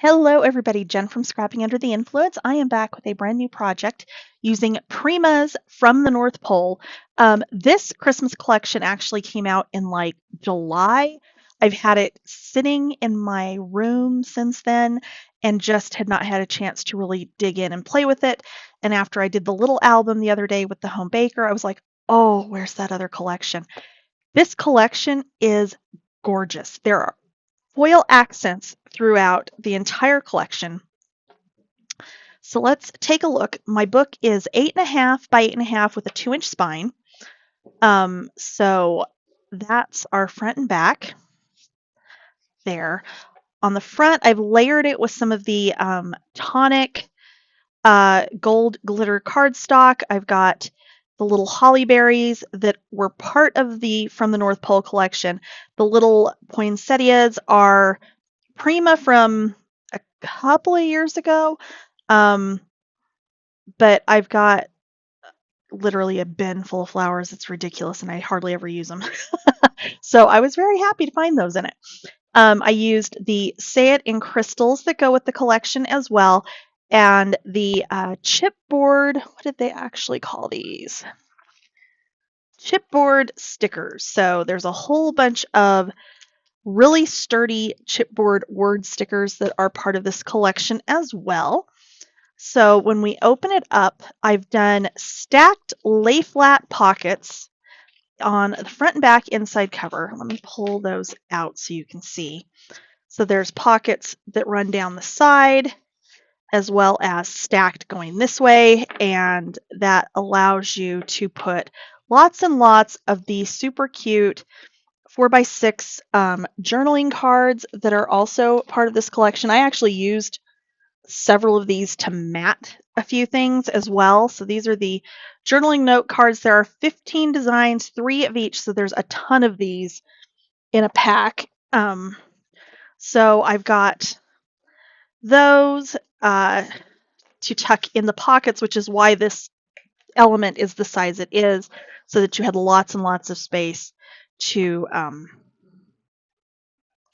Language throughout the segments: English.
Hello, everybody. Jen from Scrapping Under the Influence. I am back with a brand new project using Prima's From the North Pole. This Christmas collection actually came out in like July. I've had it sitting in my room since then and just had not had a chance to really dig in and play with it. And after I did the little album the other day with the home baker, I was like, oh, where's that other collection? This collection is gorgeous. There are foil accents throughout the entire collection. So let's take a look. My book is 8.5 by 8.5 with a 2-inch spine. So that's our front and back there. On the front, I've layered it with some of the tonic gold glitter cardstock. I've got the little holly berries that were part of the From the North Pole collection. The little poinsettias are Prima from a couple of years ago, but I've got literally a bin full of flowers. It's ridiculous, and I hardly ever use them. So I was very happy to find those in it. I used the Say It in crystals that go with the collection as well, and the chipboard. What did they actually call these? Chipboard stickers. So there's a whole bunch of really sturdy chipboard word stickers that are part of this collection as well. So when we open it up, I've done stacked lay flat pockets on the front and back inside cover. Let me pull those out so you can see. So there's pockets that run down the side as well as stacked going this way, and that allows you to put lots and lots of these super cute 4x6 journaling cards that are also part of this collection. I actually used several of these to mat a few things as well. So these are the journaling note cards. There are 15 designs, 3 of each. So there's a ton of these in a pack. So I've got those to tuck in the pockets, which is why this element is the size it is, so that you had lots and lots of space to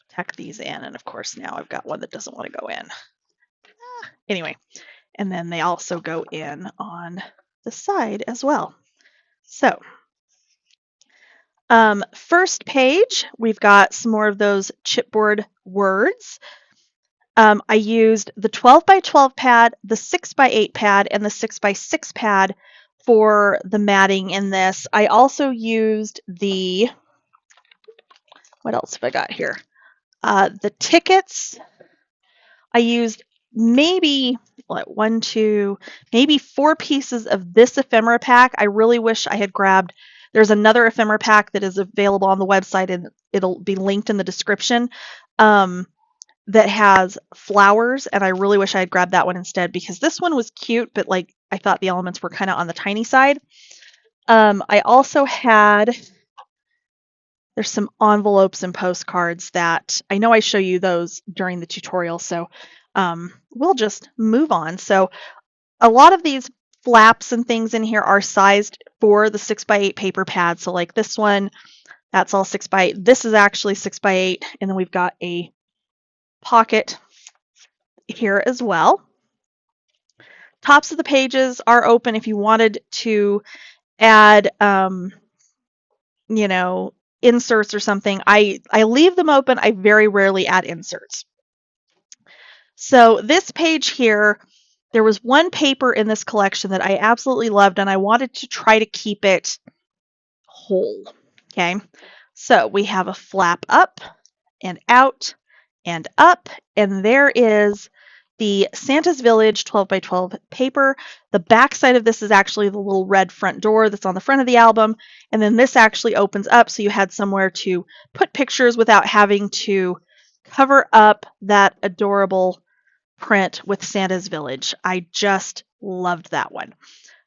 tuck these in. And of course, now I've got one that doesn't want to go in. Anyway, and then they also go in on the side as well. So first page, we've got some more of those chipboard words. I used the 12 by 12 pad, the 6 by 8 pad, and the 6 by 6 pad for the matting in this. I also used the, what else have I got here? The tickets. I used maybe maybe 4 pieces of this ephemera pack. I really wish I had grabbed, there's another ephemera pack that is available on the website, and it'll be linked in the description, that has flowers, and I really wish I had grabbed that one instead, because this one was cute, but like I thought the elements were kind of on the tiny side. I also had, there's some envelopes and postcards that I know I show you those during the tutorial, so we'll just move on. So a lot of these flaps and things in here are sized for the 6 by 8 paper pad. So like this one, that's all 6 by 8. This is actually 6 by 8, and then we've got a pocket here as well. Tops of the pages are open if you wanted to add, inserts or something. I leave them open. I very rarely add inserts. So this page here, there was one paper in this collection that I absolutely loved, and I wanted to try to keep it whole. Okay, so we have a flap up and out and up, and there is the Santa's Village 12 by 12 paper. The back side of this is actually the little red front door that's on the front of the album, and then this actually opens up so you had somewhere to put pictures without having to cover up that adorable print with Santa's Village. I just loved that one.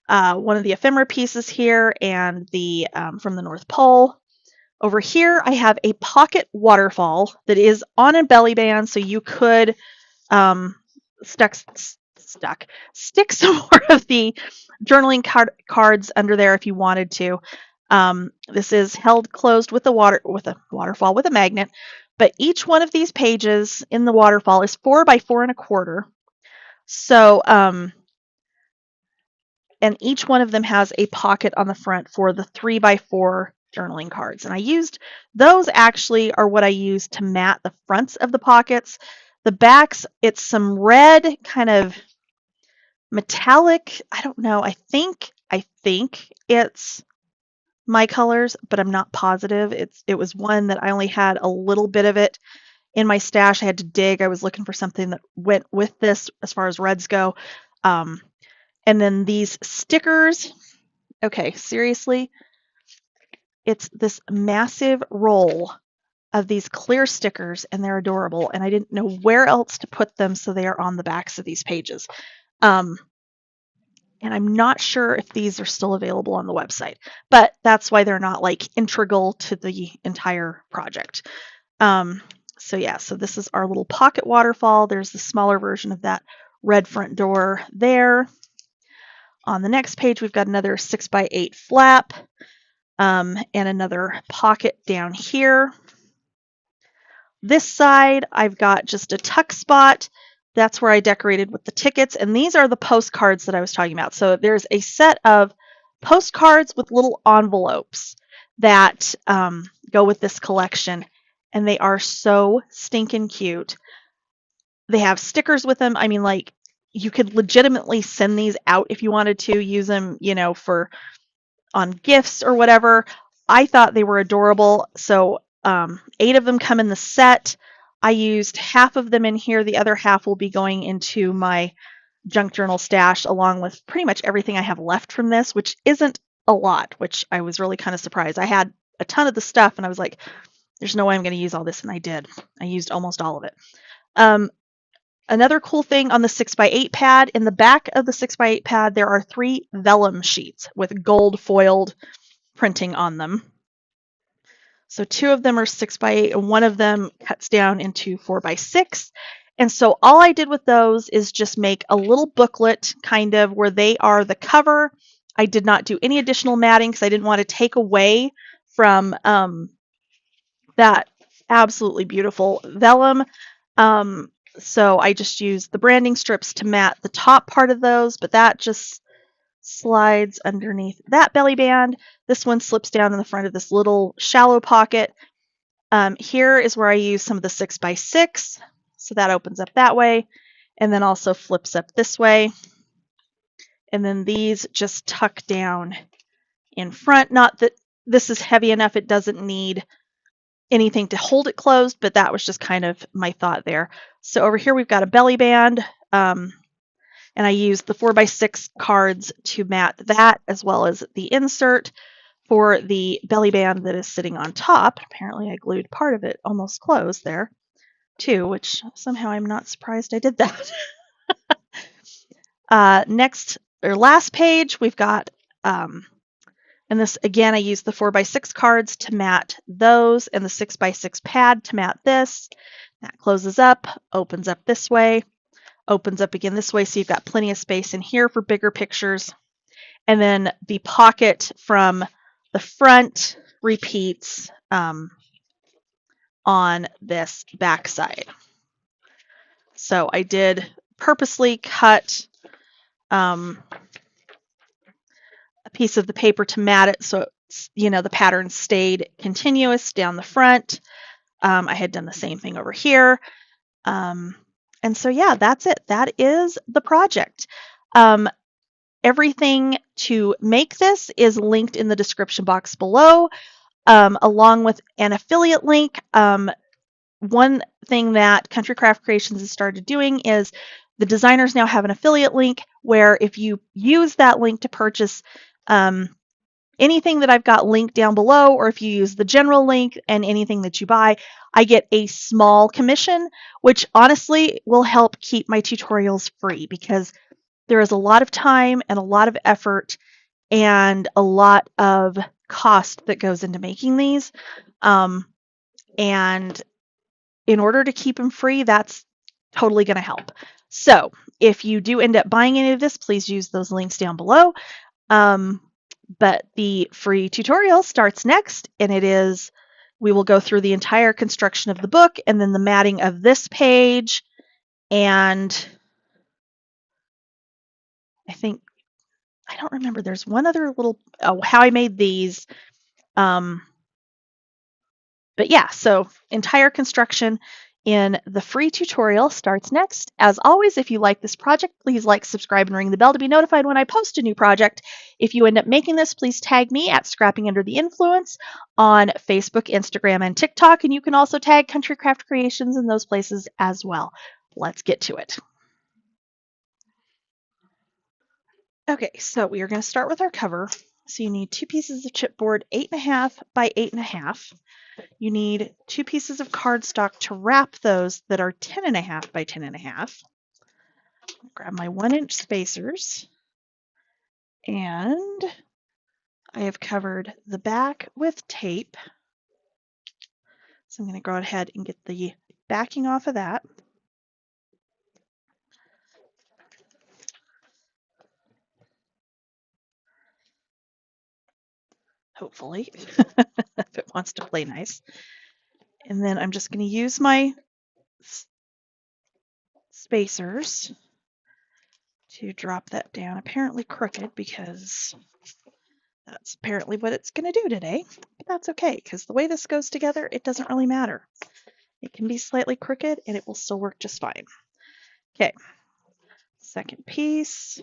One of the ephemera pieces here, and the From the North Pole. Over here, I have a pocket waterfall that is on a belly band, so you could stick some more of the journaling cards under there if you wanted to. This is held closed with a waterfall with a magnet, But each one of these pages in the waterfall is 4 by 4 1/4. So, and each one of them has a pocket on the front for the 3 by 4 journaling cards. And I used those actually are what I used to mat the fronts of the pockets. The backs, it's some red kind of metallic. I don't know. I think it's my colors, but I'm not positive. It was one that I only had a little bit of it in my stash. I had to dig. I was looking for something that went with this as far as reds go. And then these stickers. Okay, seriously, it's this massive roll of these clear stickers, and they're adorable. And I didn't know where else to put them, so they are on the backs of these pages. And I'm not sure if these are still available on the website, but that's why they're not like integral to the entire project. So yeah, so this is our little pocket waterfall. There's the smaller version of that red front door there. On the next page, we've got another 6 by 8 flap and another pocket down here. This side, I've got just a tuck spot. That's where I decorated with the tickets. And these are the postcards that I was talking about. So there's a set of postcards with little envelopes that go with this collection. And they are so stinking cute. They have stickers with them. I mean, like, you could legitimately send these out if you wanted to, use them, you know, for on gifts or whatever. I thought they were adorable. So 8 of them come in the set. I used half of them in here. The other half will be going into my junk journal stash along with pretty much everything I have left from this, which isn't a lot, which I was really kind of surprised. I had a ton of the stuff and I was like, there's no way I'm going to use all this. And I did. I used almost all of it. Another cool thing on the 6 by 8 pad, in the back of the 6 by 8 pad, there are 3 vellum sheets with gold foiled printing on them. So 2 of them are 6 by 8 and one of them cuts down into 4 by 6. And so all I did with those is just make a little booklet kind of where they are the cover. I did not do any additional matting because I didn't want to take away from that absolutely beautiful vellum. So I just used the branding strips to mat the top part of those, but that just slides underneath that belly band. This one slips down in the front of this little shallow pocket. Here is where I use some of the 6 by 6. So that opens up that way and then also flips up this way. And then these just tuck down in front. Not that this is heavy enough, it doesn't need anything to hold it closed, but that was just kind of my thought there. So over here we've got a belly band, and I used the 4 by 6 cards to mat that, as well as the insert for the belly band that is sitting on top. Apparently I glued part of it almost closed there too, which somehow I'm not surprised I did that. Next, or last page, we've got and this, again, I used the 4 by 6 cards to mat those and the 6 by 6 pad to mat this. That closes up, opens up this way, opens up again this way, so you've got plenty of space in here for bigger pictures. And then the pocket from the front repeats on this back side. So I did purposely cut a piece of the paper to mat it so it's, you know, the pattern stayed continuous down the front. I had done the same thing over here. And so yeah, that's it. That is the project. Everything to make this is linked in the description box below, along with an affiliate link. One thing that Country Craft Creations has started doing is the designers now have an affiliate link where if you use that link to purchase anything that I've got linked down below, or if you use the general link and anything that you buy, I get a small commission, which honestly will help keep my tutorials free because there is a lot of time and a lot of effort and a lot of cost that goes into making these. And in order to keep them free, that's totally going to help. So if you do end up buying any of this, please use those links down below. But the free tutorial starts next, and it is we will go through the entire construction of the book and then the matting of this page. And I don't remember, there's one other little, how I made these. But yeah, so entire construction in the free tutorial starts next. As always, if you like this project, please like, subscribe, and ring the bell to be notified when I post a new project. If you end up making this, please tag me at Scrapping Under the Influence on Facebook, Instagram, and TikTok. And you can also tag Country Craft Creations in those places as well. Let's get to it. Okay, so we are going to start with our cover. So you need 2 pieces of chipboard, 8.5 by 8.5. You need 2 pieces of cardstock to wrap those that are 10.5 by 10.5. Grab my 1-inch spacers, and I have covered the back with tape. So I'm going to go ahead and get the backing off of that. Hopefully, if it wants to play nice. And then I'm just going to use my spacers to drop that down, apparently crooked because that's apparently what it's going to do today. But that's okay, because the way this goes together, it doesn't really matter. It can be slightly crooked and it will still work just fine. Okay, second piece.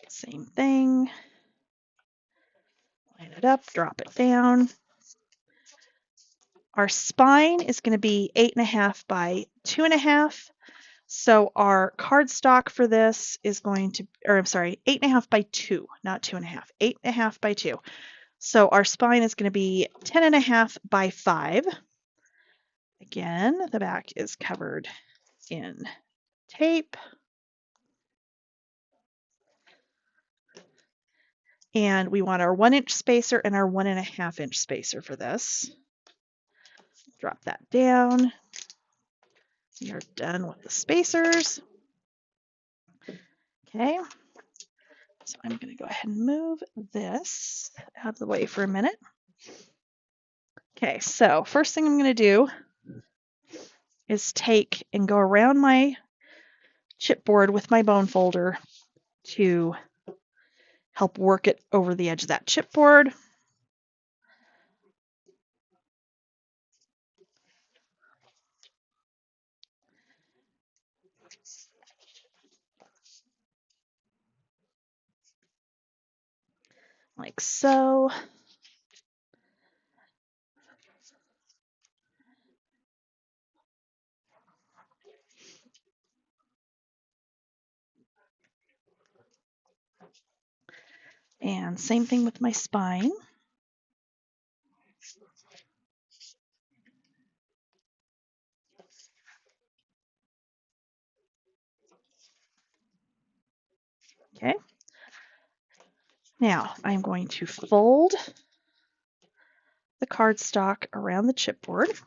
Same thing. Line it up, drop it down. Our spine is going to be 8.5 by 2.5. So our cardstock for this is going to, or I'm sorry, 8.5 by 2, not 2.5, 8.5 by 2. So our spine is going to be 10.5 by 5. Again, the back is covered in tape. And we want our 1-inch spacer and our 1.5-inch spacer for this. Drop that down. We are done with the spacers. Okay, so I'm going to go ahead and move this out of the way for a minute. Okay, so first thing I'm going to do is take and go around my chipboard with my bone folder to help work it over the edge of that chipboard. Like so. And same thing with my spine. Okay. Now I'm going to fold the cardstock around the chipboard.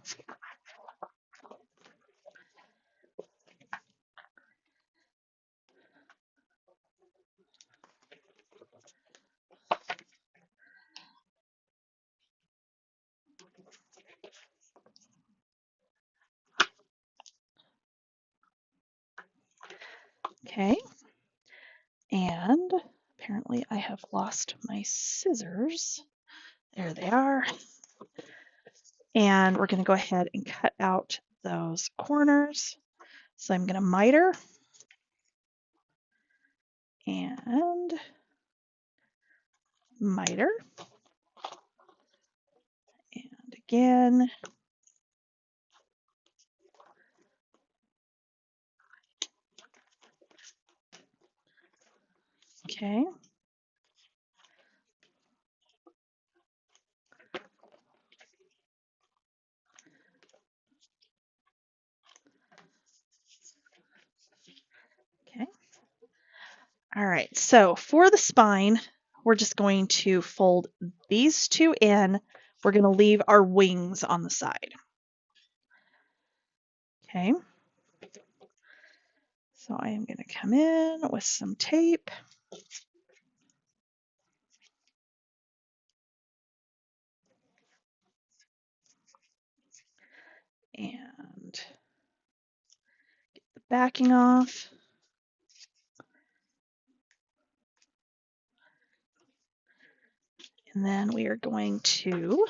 Okay. And apparently I have lost my scissors. There they are. And we're going to go ahead and cut out those corners. So I'm going to miter and miter. And again. Okay. Okay. All right, so for the spine, we're just going to fold these two in. We're going to leave our wings on the side. Okay. So I am going to come in with some tape. And get the backing off. And then we are going to,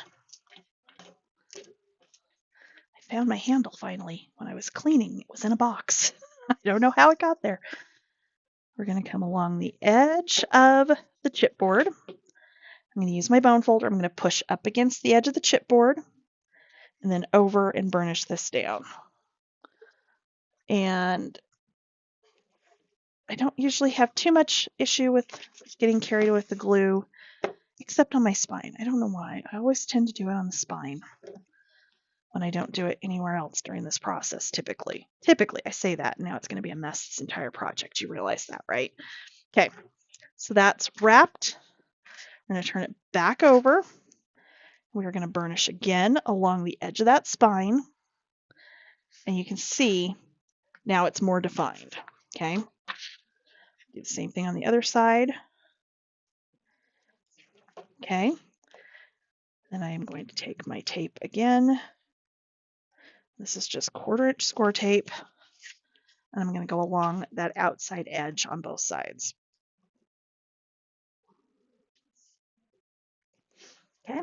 I found my handle finally. When I was cleaning, it was in a box. I don't know how it got there. We're going to come along the edge of the chipboard. I'm going to use my bone folder. I'm going to push up against the edge of the chipboard and then over and burnish this down. And I don't usually have too much issue with getting carried with the glue, except on my spine. I don't know why. I always tend to do it on the spine when I don't do it anywhere else during this process, typically. Typically, I say that, and now it's going to be a mess this entire project. You realize that, right? Okay, so that's wrapped. I'm going to turn it back over. We're going to burnish again along the edge of that spine. And you can see now it's more defined. Okay, do the same thing on the other side. Okay, then I am going to take my tape again. This is just 1/4 inch score tape. And I'm going to go along that outside edge on both sides. Okay,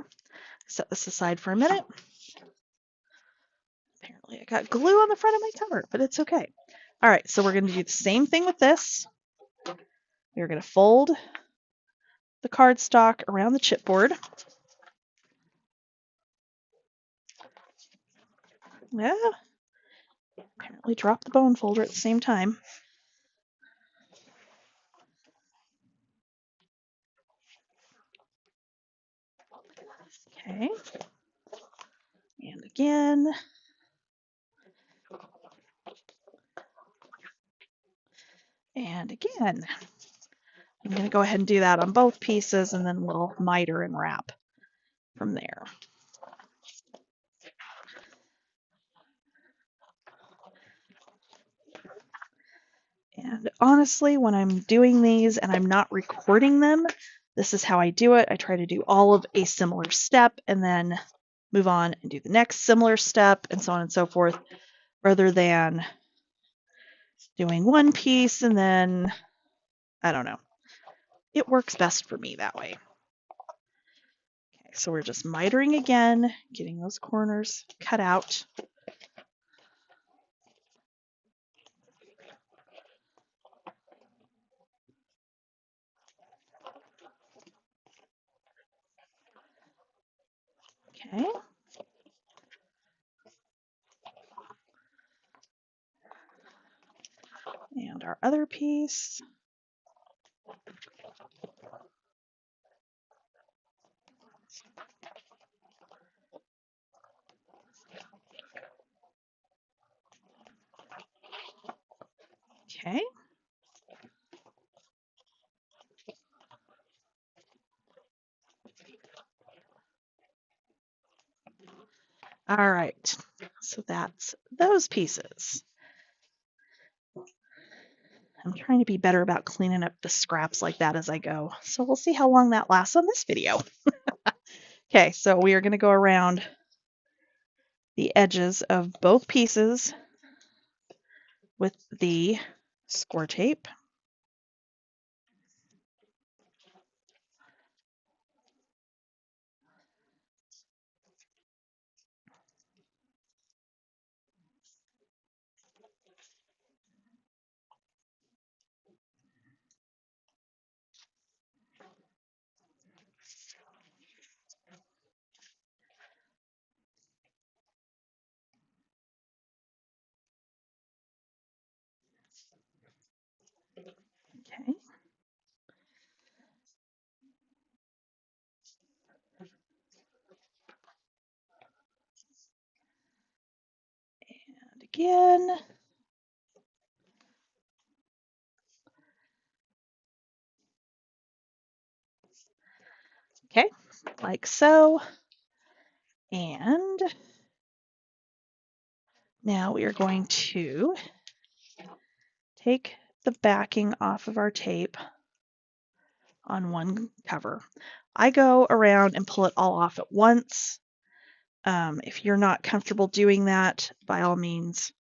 set this aside for a minute. Apparently I got glue on the front of my cover, but it's okay. All right, so we're going to do the same thing with this. We're going to fold the cardstock around the chipboard. Yeah, apparently drop the bone folder at the same time. Okay, and again. And again. I'm going to go ahead and do that on both pieces, and then we'll miter and wrap from there. And honestly, when I'm doing these and I'm not recording them, this is how I do it. I try to do all of a similar step and then move on and do the next similar step and so on and so forth, rather than doing one piece and then, I don't know. It works best for me that way. Okay, so we're just mitering again, getting those corners cut out. Okay. And our other piece. Okay. All right, so that's those pieces. I'm trying to be better about cleaning up the scraps like that as I go. So we'll see how long that lasts on this video. Okay, so we are going to go around the edges of both pieces with the score tape. Okay. And again. Okay, like so. And now we are going to take the backing off of our tape on one cover. I go around and pull it all off at once. If you're not comfortable doing that, by all means,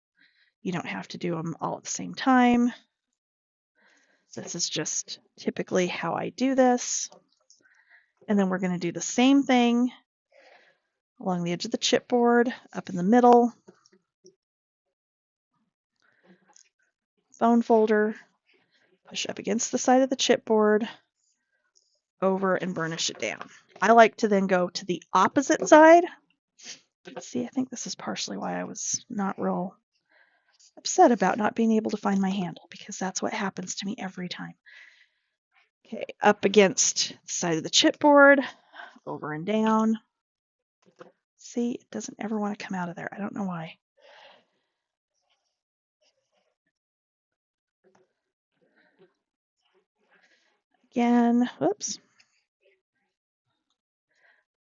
you don't have to do them all at the same time. This is just typically how I do this. And then we're going to do the same thing along the edge of the chipboard, up in the middle, bone folder, push up against the side of the chipboard, over and burnish it down. I like to then go to the opposite side. See, I think this is partially why I was not real upset about not being able to find my handle, because that's what happens to me every time. Okay, up against the side of the chipboard, over and down. See, it doesn't ever want to come out of there. I don't know why. Again, whoops.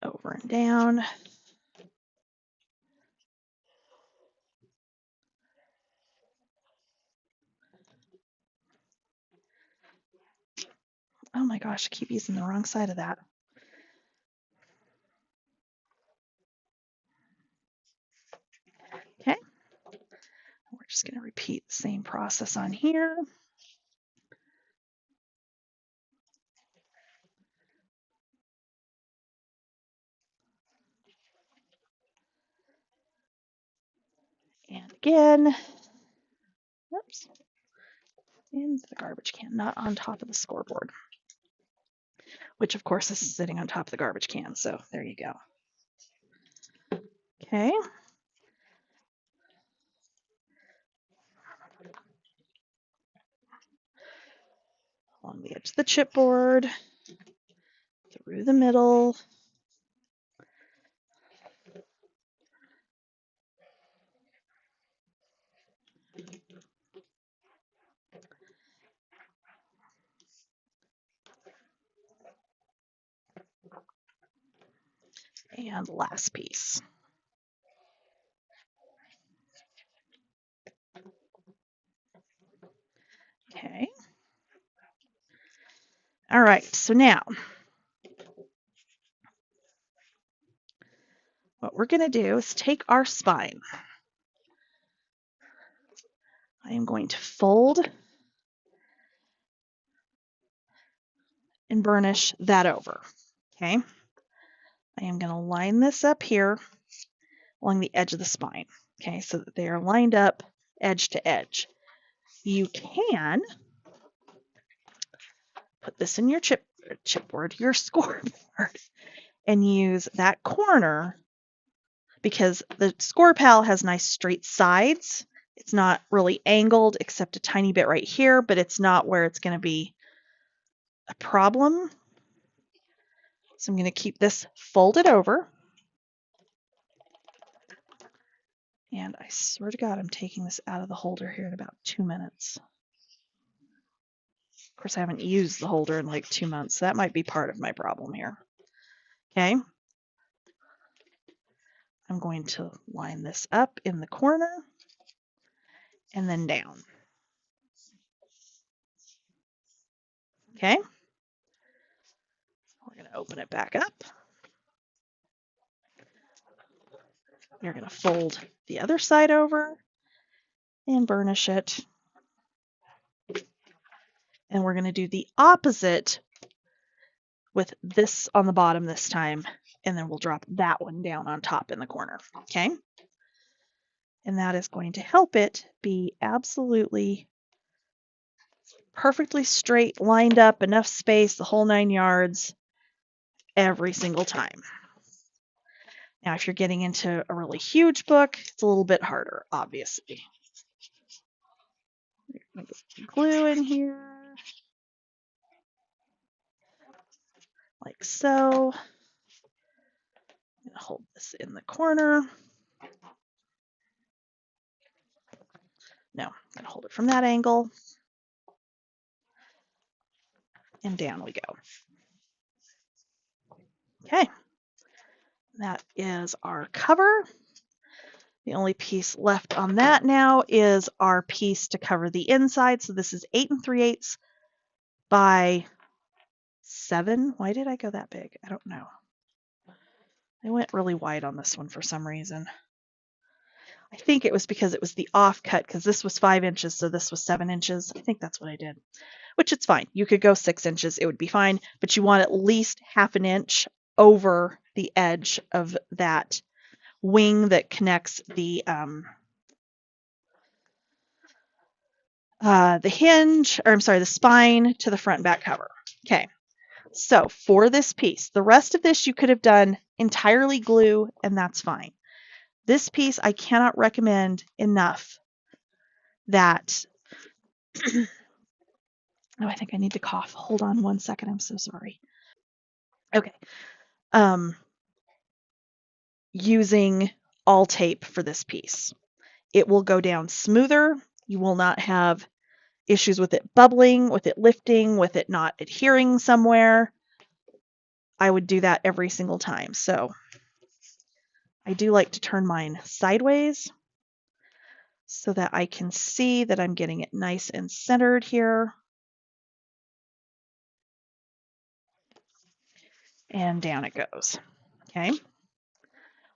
Over and down. Oh my gosh, I keep using the wrong side of that. Okay, we're just going to repeat the same process on here. And again, oops, into the garbage can, not on top of the scoreboard, which of course is sitting on top of the garbage can, so there you go. Okay. Along the edge of the chipboard, through the middle. And the last piece. Okay. All right, so now what we're going to do is take our spine. I am going to fold and burnish that over. Okay. I am going to line this up here along the edge of the spine. Okay, so that they are lined up edge to edge. You can put this in your chipboard, your scoreboard, and use that corner, because the score pal has nice straight sides. It's not really angled except a tiny bit right here, but it's not where it's going to be a problem. So I'm going to keep this folded over. And I swear to God, I'm taking this out of the holder here in about 2 minutes. Of course, I haven't used the holder in like 2 months, so that might be part of my problem here. Okay. I'm going to line this up in the corner and then down. Okay. We're going to open it back up. We're going to fold the other side over and burnish it. And we're going to do the opposite with this on the bottom this time. And then we'll drop that one down on top in the corner. Okay. And that is going to help it be absolutely perfectly straight, lined up, enough space, the whole 9 yards every single time. Now, if you're getting into a really huge book, it's a little bit harder, obviously. Get some glue in here, like so. I'm going to hold this in the corner. No, I'm going to hold it from that angle. And down we go. Okay, that is our cover. The only piece left on that now is our piece to cover the inside. So this is 8 3/8 by 7. Why did I go that big? I don't know. I went really wide on this one for some reason. I think it was because it was the offcut, because this was 5 inches, so this was 7 inches. I think that's what I did, which it's fine. You could go 6 inches, it would be fine, but you want at least half an inch over the edge of that wing that connects the hinge, or I'm sorry, the spine to the front and back cover. Okay, so for this piece, the rest of this you could have done entirely glue, and that's fine. This piece I cannot recommend enough that, oh, I think I need to cough. Hold on one second, I'm so sorry. Okay, using all tape for this piece. It will go down smoother. You will not have issues with it bubbling, with it lifting, with it not adhering somewhere. I would do that every single time. So I do like to turn mine sideways so that I can see that I'm getting it nice and centered here. And down it goes. Okay.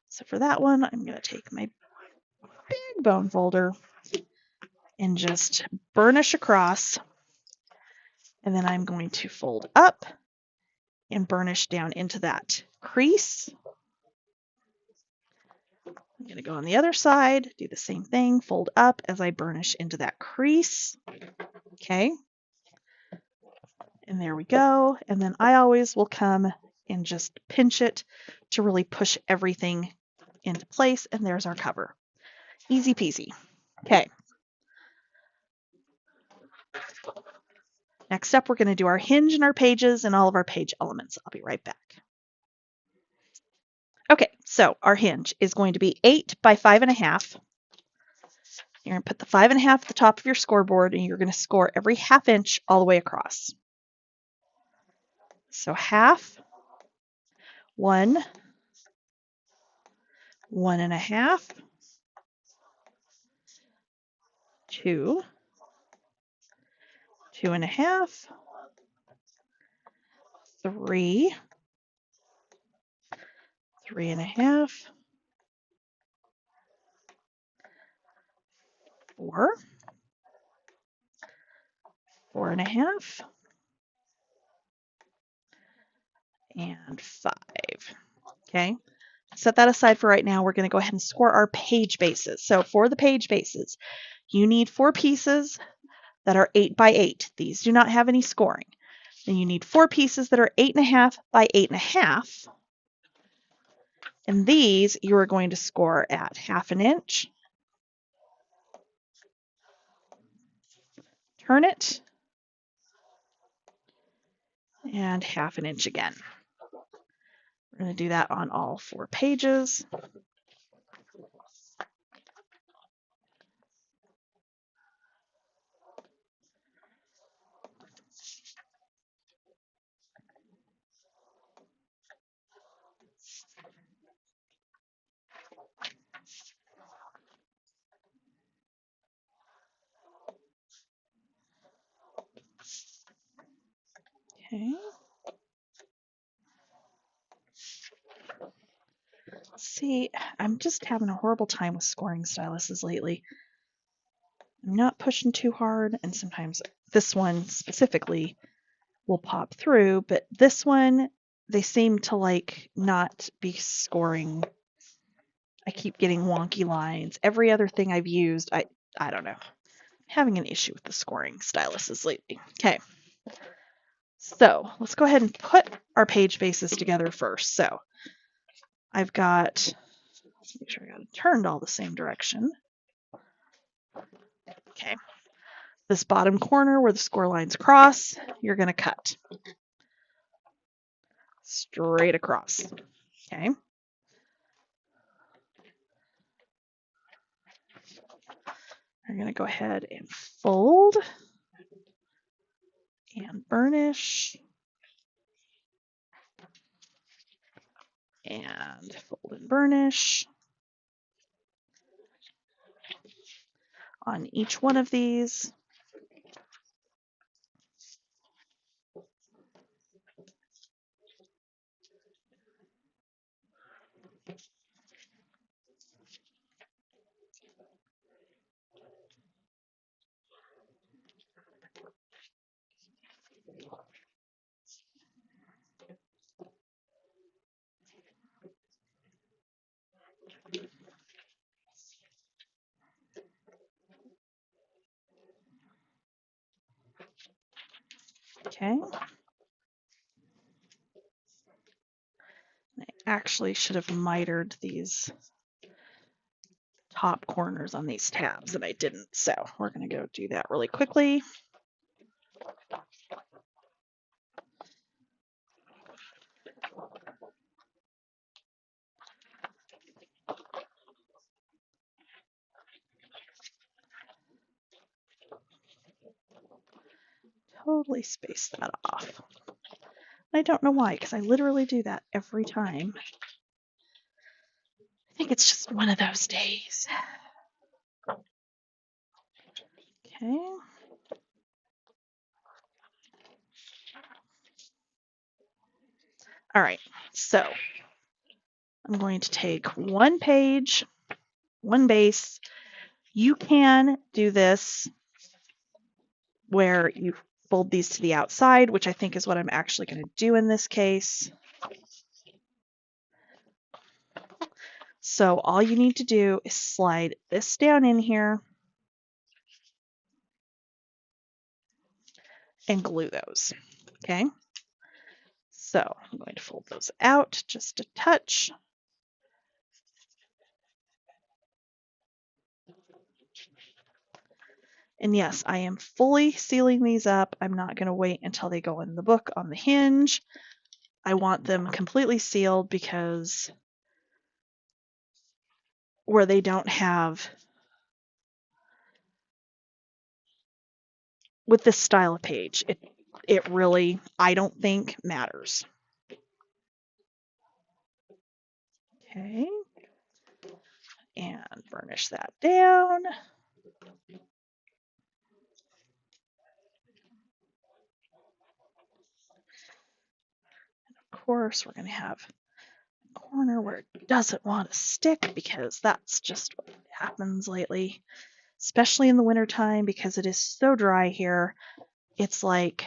So for that one, I'm going to take my big bone folder and just burnish across. And then I'm going to fold up and burnish down into that crease. I'm going to go on the other side, do the same thing, fold up as I burnish into that crease. Okay. And there we go. And then I always will come and just pinch it to really push everything into place. And there's our cover. Easy peasy. Okay. Next up, we're going to do our hinge and our pages and all of our page elements. I'll be right back. Okay, so our hinge is going to be 8 by 5.5. You're going to put the 5.5 at the top of your scoreboard, and you're going to score every half inch all the way across. So half, 1, 1.5, 2, 2.5, 3, 3.5, 4, 4.5, and 5. Okay, set that aside for right now. We're going to go ahead and score our page bases. So for the page bases, you need 4 pieces that are 8 by 8. These do not have any scoring. Then you need 4 pieces that are 8.5 by 8.5. And these you are going to score at half an inch. Turn it. And half an inch again. We're going to do that on all 4 pages. Okay. See, I'm just having a horrible time with scoring styluses lately. I'm not pushing too hard, and sometimes this one specifically will pop through, but this one, they seem to like not be scoring. I keep getting wonky lines. Every other thing I've used, I don't know. I'm having an issue with the scoring styluses lately. Okay. So let's go ahead and put our page bases together first. So I've got, let's make sure I got it turned all the same direction. Okay. This bottom corner where the score lines cross, you're going to cut straight across. Okay. You're going to go ahead and fold and burnish and fold and burnish. on each one of these. Okay. I actually should have mitered these top corners on these tabs and I didn't. So we're going to go do that really quickly. Totally space that off. I don't know why, because I literally do that every time. I think it's just one of those days. Okay. All right, so I'm going to take one page, one base. You can do this where you fold these to the outside, which I think is what I'm actually going to do in this case. So all you need to do is slide this down in here and glue those, okay? So I'm going to fold those out just a touch. And yes, I am fully sealing these up. I'm not going to wait until they go in the book on the hinge. I want them completely sealed because where they don't have, with this style of page, it really, I don't think, matters. Okay, and burnish that down. Of course, we're going to have a corner where it doesn't want to stick because that's just what happens lately, especially in the wintertime because it is so dry here. It's like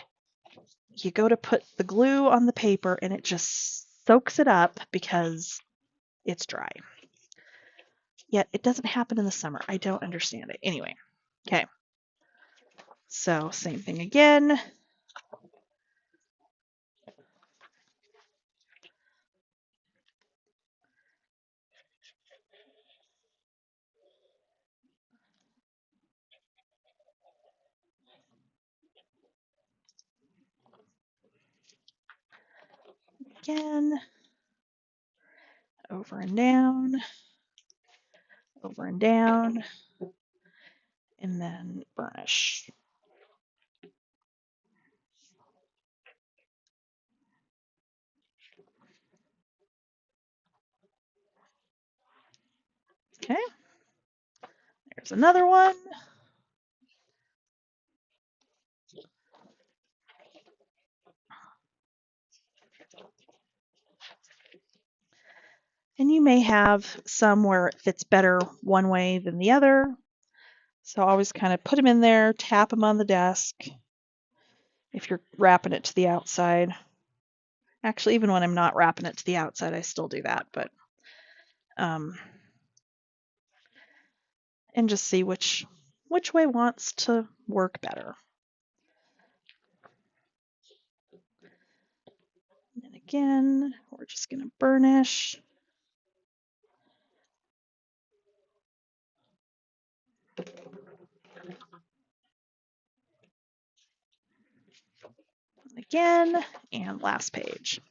you go to put the glue on the paper and it just soaks it up because it's dry. Yet it doesn't happen in the summer. I don't understand it. Anyway, okay. So same thing again. Again. Over and down. Over and down. And then burnish. Okay. There's another one. And you may have some where it fits better one way than the other. So always kind of put them in there, tap them on the desk if you're wrapping it to the outside. Actually, even when I'm not wrapping it to the outside, I still do that, but and just see which way wants to work better. And again, we're just going to burnish. Again, and last page.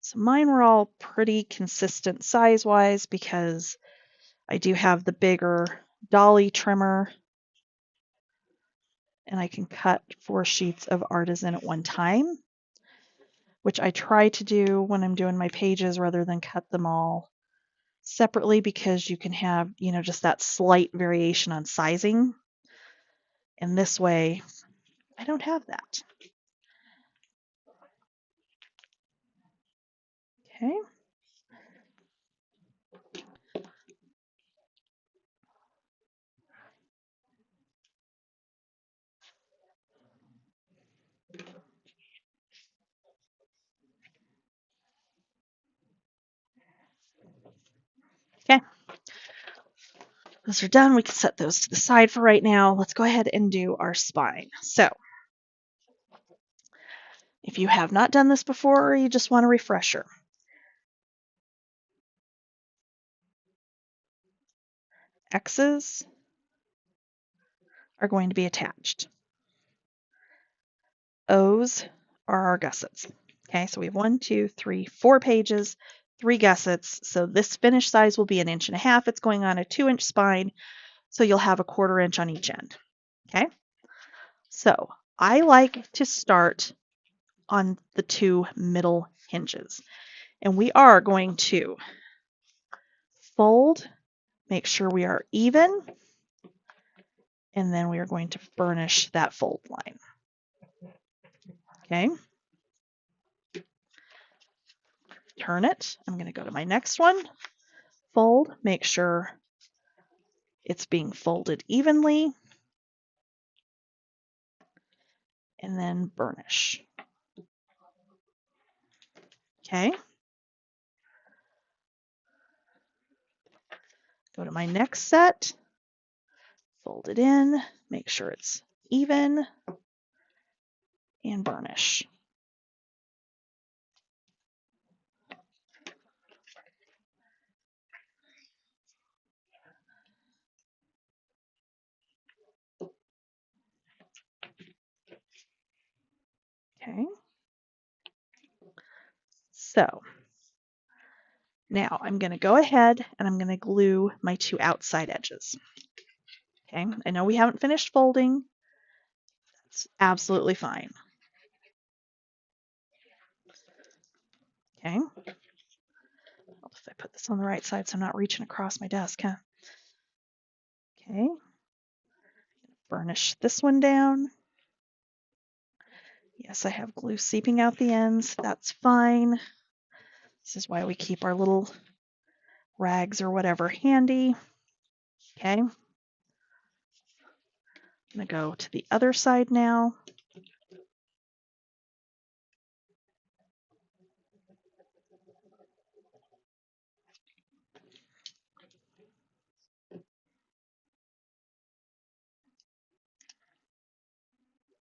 So mine were all pretty consistent size-wise because I do have the bigger dolly trimmer and I can cut 4 sheets of artisan at one time, which I try to do when I'm doing my pages rather than cut them all separately, because you can have, just that slight variation on sizing. And this way, I don't have that. Okay. Okay. Those are done. We can set those to the side for right now. Let's go ahead and do our spine. So if you have not done this before, or you just want a refresher, X's are going to be attached. O's are our gussets. Okay, so we have 1, 2, 3, 4 pages, 3 gussets. So this finished size will be 1.5 inches. It's going on a 2-inch spine, so you'll have a 1/4 inch on each end. Okay, so I like to start on the 2 middle hinges, and we are going to fold, make sure we are even, and then we are going to burnish that fold line. Okay, turn it. I'm going to go to my next one, fold, make sure it's being folded evenly, and then burnish. Okay, go to my next set, fold it in, make sure it's even, and burnish. Okay, so now I'm going to go ahead and I'm going to glue my 2 outside edges. Okay, I know we haven't finished folding. It's absolutely fine. Okay, if I put this on the right side so I'm not reaching across my desk, huh? Okay, burnish this one down. Yes, I have glue seeping out the ends. That's fine. This is why we keep our little rags or whatever handy. Okay, I'm going to go to the other side now.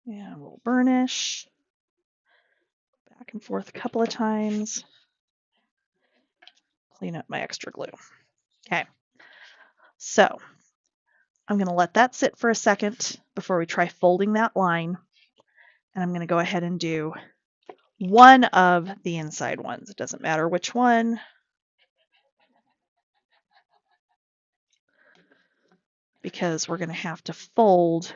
And we'll burnish back and forth a couple of times. Clean up my extra glue. Okay, so I'm going to let that sit for a second before we try folding that line. And I'm going to go ahead and do one of the inside ones. It doesn't matter which one. Because we're going to have to fold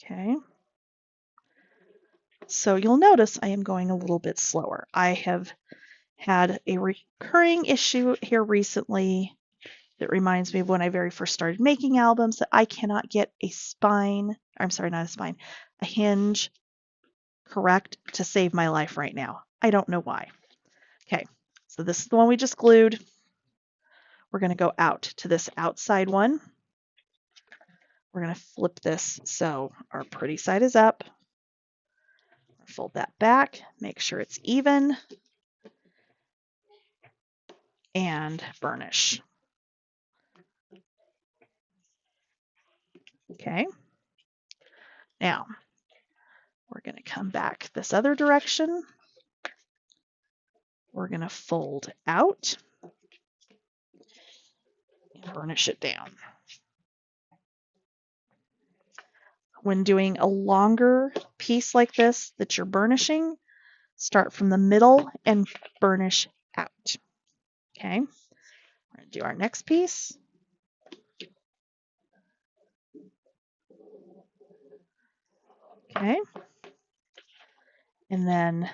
okay. So you'll notice I am going a little bit slower. I have had a recurring issue here recently that reminds me of when I very first started making albums, that I cannot get a spine, I'm sorry, not a spine, a hinge correct to save my life right now. I don't know why. Okay, so this is the one we just glued. We're going to go out to this outside one. We're going to flip this so our pretty side is up. Fold that back, make sure it's even, and burnish. Okay, now we're going to come back this other direction. We're going to fold out and burnish it down. When doing a longer piece like this that you're burnishing, start from the middle and burnish out. Okay, we're going to do our next piece. Okay. And then,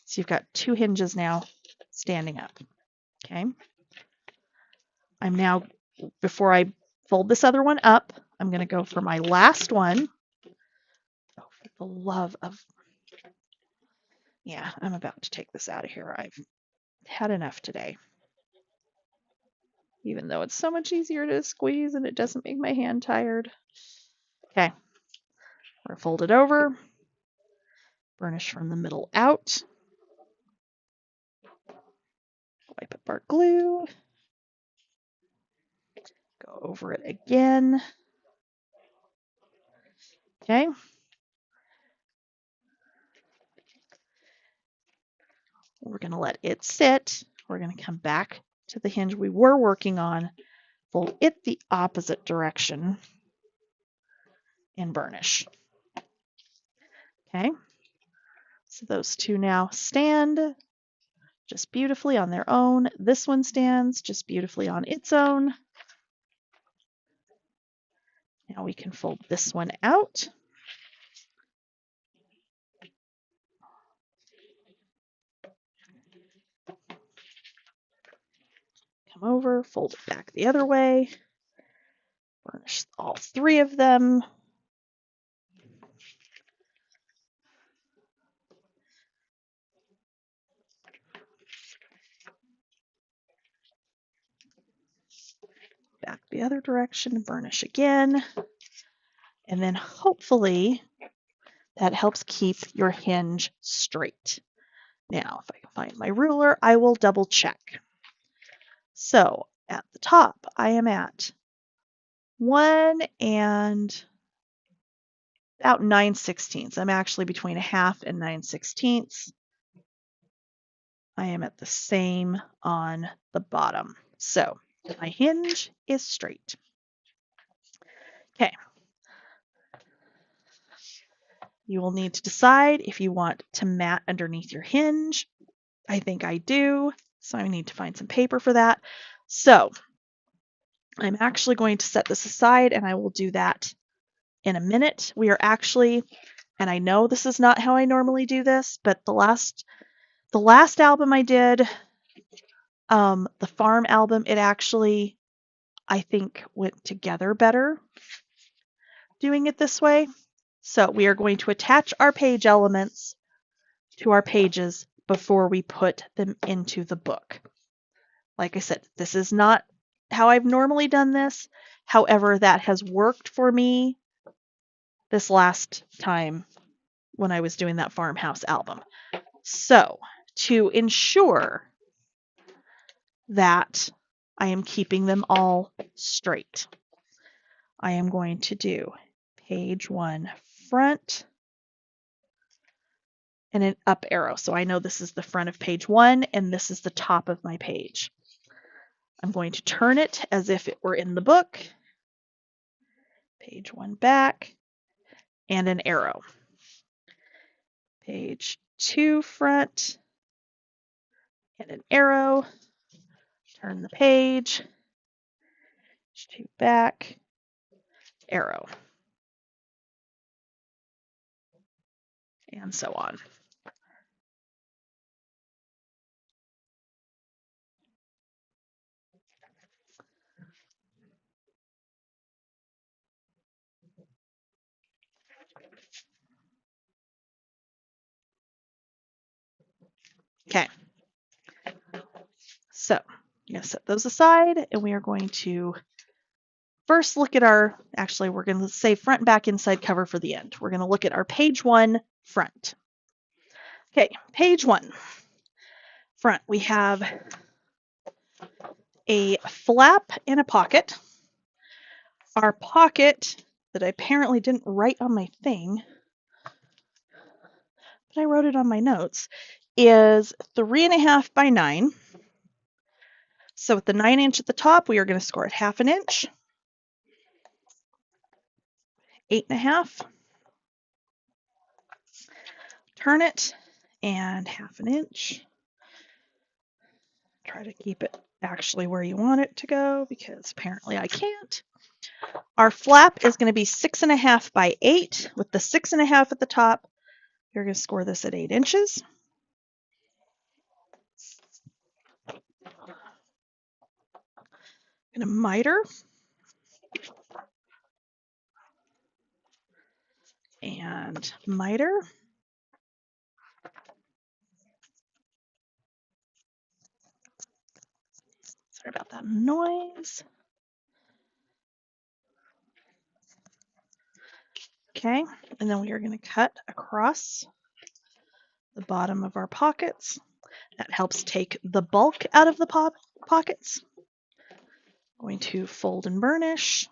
so you've got 2 hinges now standing up. Okay. I'm now, before I fold this other one up, I'm going to go for my last one. Oh, for the love of, yeah, I'm about to take this out of here. I've had enough today. Even though it's so much easier to squeeze and it doesn't make my hand tired. Okay. We're gonna fold it over, burnish from the middle out, wipe up our glue, go over it again. Okay. We're going to let it sit. We're going to come back to the hinge we were working on, fold it the opposite direction, and burnish. Okay. So those two now stand just beautifully on their own. This one stands just beautifully on its own. Now we can fold this one out. Come over, fold it back the other way, burnish all 3 of them. Back the other direction, burnish again. And then hopefully that helps keep your hinge straight. Now, if I can find my ruler, I will double check. So at the top, I am at 1 and about 9/16. I'm actually between a half and 9/16. I am at the same on the bottom. So my hinge is straight. Okay. You will need to decide if you want to mat underneath your hinge. I think I do, so I need to find some paper for that. So I'm actually going to set this aside and I will do that in a minute. We are actually, and I know this is not how I normally do this, but the last album I did, the farm album, it actually, I think, went together better doing it this way. So we are going to attach our page elements to our pages before we put them into the book. Like I said, this is not how I've normally done this. However, that has worked for me this last time when I was doing that farmhouse album. So to ensure that I am keeping them all straight, I am going to do page 1 front and an up arrow. So I know this is the front of page 1 and this is the top of my page. I'm going to turn it as if it were in the book. Page 1 back and an arrow. Page 2 front and an arrow. Turn the page. Page 2 back, arrow. And so on. Okay. So I'm going to set those aside and we are going to first look at actually we're going to say front, back, inside cover for the end. We're going to look at our page 1 front. Okay, page 1 front. We have a flap and a pocket. Our pocket that I apparently didn't write on my thing, but I wrote it on my notes, is 3.5 by 9. So with the 9" at the top, we are going to score it 1/2 inch, 8.5, turn it, and 1/2 inch. Try to keep it actually where you want it to go because apparently I can't. Our flap is going to be 6.5 by 8 with the 6.5 at the top. You're going to score this at 8 inches. I'm going to miter and miter. Sorry about that noise. Okay, and then we are going to cut across the bottom of our pockets. That helps take the bulk out of the pockets. Going to fold and burnish.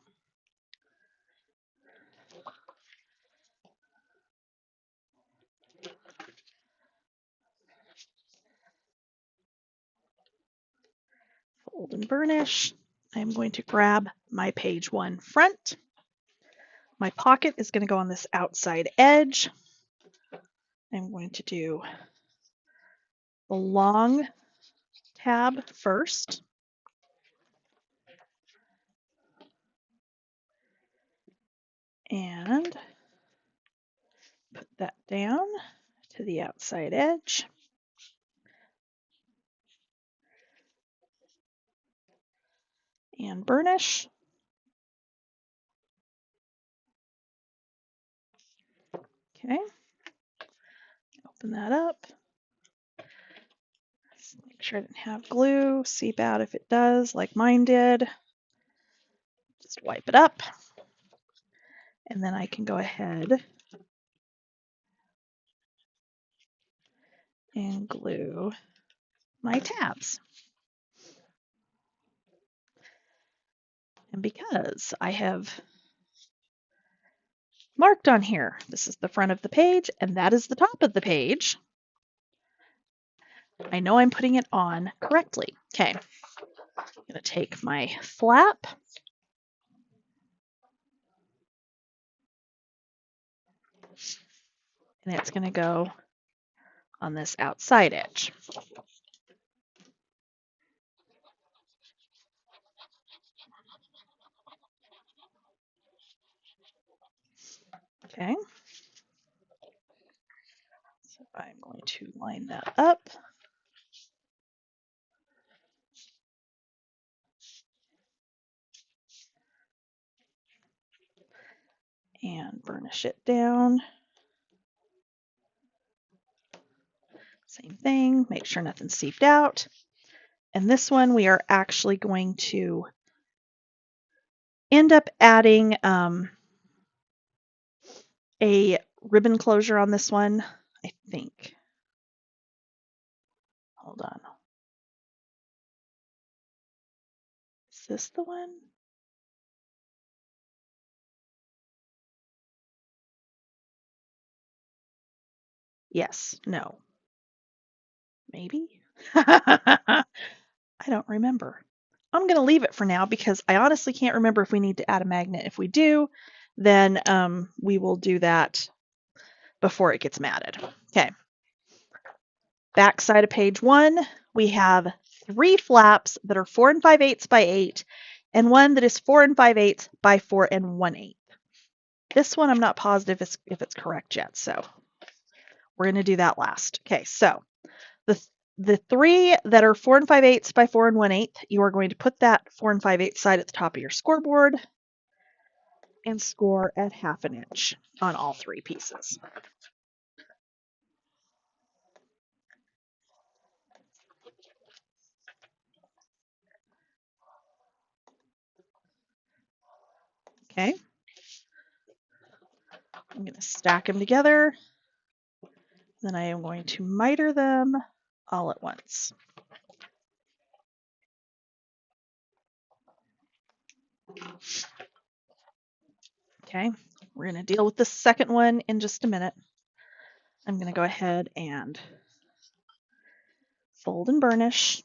Fold and burnish. I'm going to grab my page 1 front. My pocket is going to go on this outside edge. I'm going to do the long tab first. And put that down to the outside edge. And burnish. Okay. Open that up. Make sure I didn't have glue. Seep out if it does, like mine did. Just wipe it up. And then I can go ahead and glue my tabs. And because I have marked on here, this is the front of the page and that is the top of the page, I know I'm putting it on correctly. Okay, I'm going to take my flap and it's going to go on this outside edge. Okay, so I'm going to line that up. And burnish it down. Same thing, make sure nothing's seeped out. And this one we are actually going to end up adding a ribbon closure on this one, I think. Hold on. Is this the one? Yes, no. Maybe? I don't remember. I'm going to leave it for now because I honestly can't remember if we need to add a magnet. If we do, then we will do that before it gets matted. Okay. Back side of page 1, we have 3 flaps that are 4 5/8 by 8 and one that is 4 5/8 by 4 1/8. This one I'm not positive if it's correct yet, so we're going to do that last. Okay, so the 3 that are 4 5/8 by 4 1/8, you are going to put that 4 5/8 side at the top of your scoreboard and score at 1/2 inch on all 3 pieces. Okay, I'm going to stack them together. Then I am going to miter them all at once. Okay, we're going to deal with the second one in just a minute. I'm going to go ahead and fold and burnish.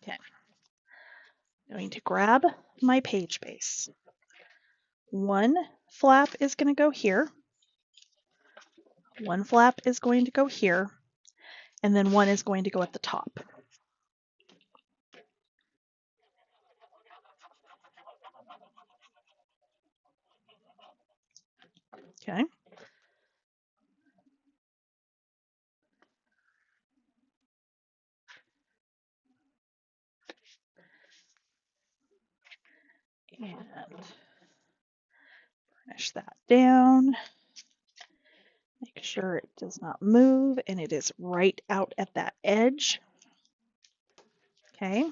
Okay, I'm going to grab my page base. One flap is going to go here. One flap is going to go here. And then one is going to go at the top. Okay. And finish that down. Make sure it does not move and it is right out at that edge. Okay.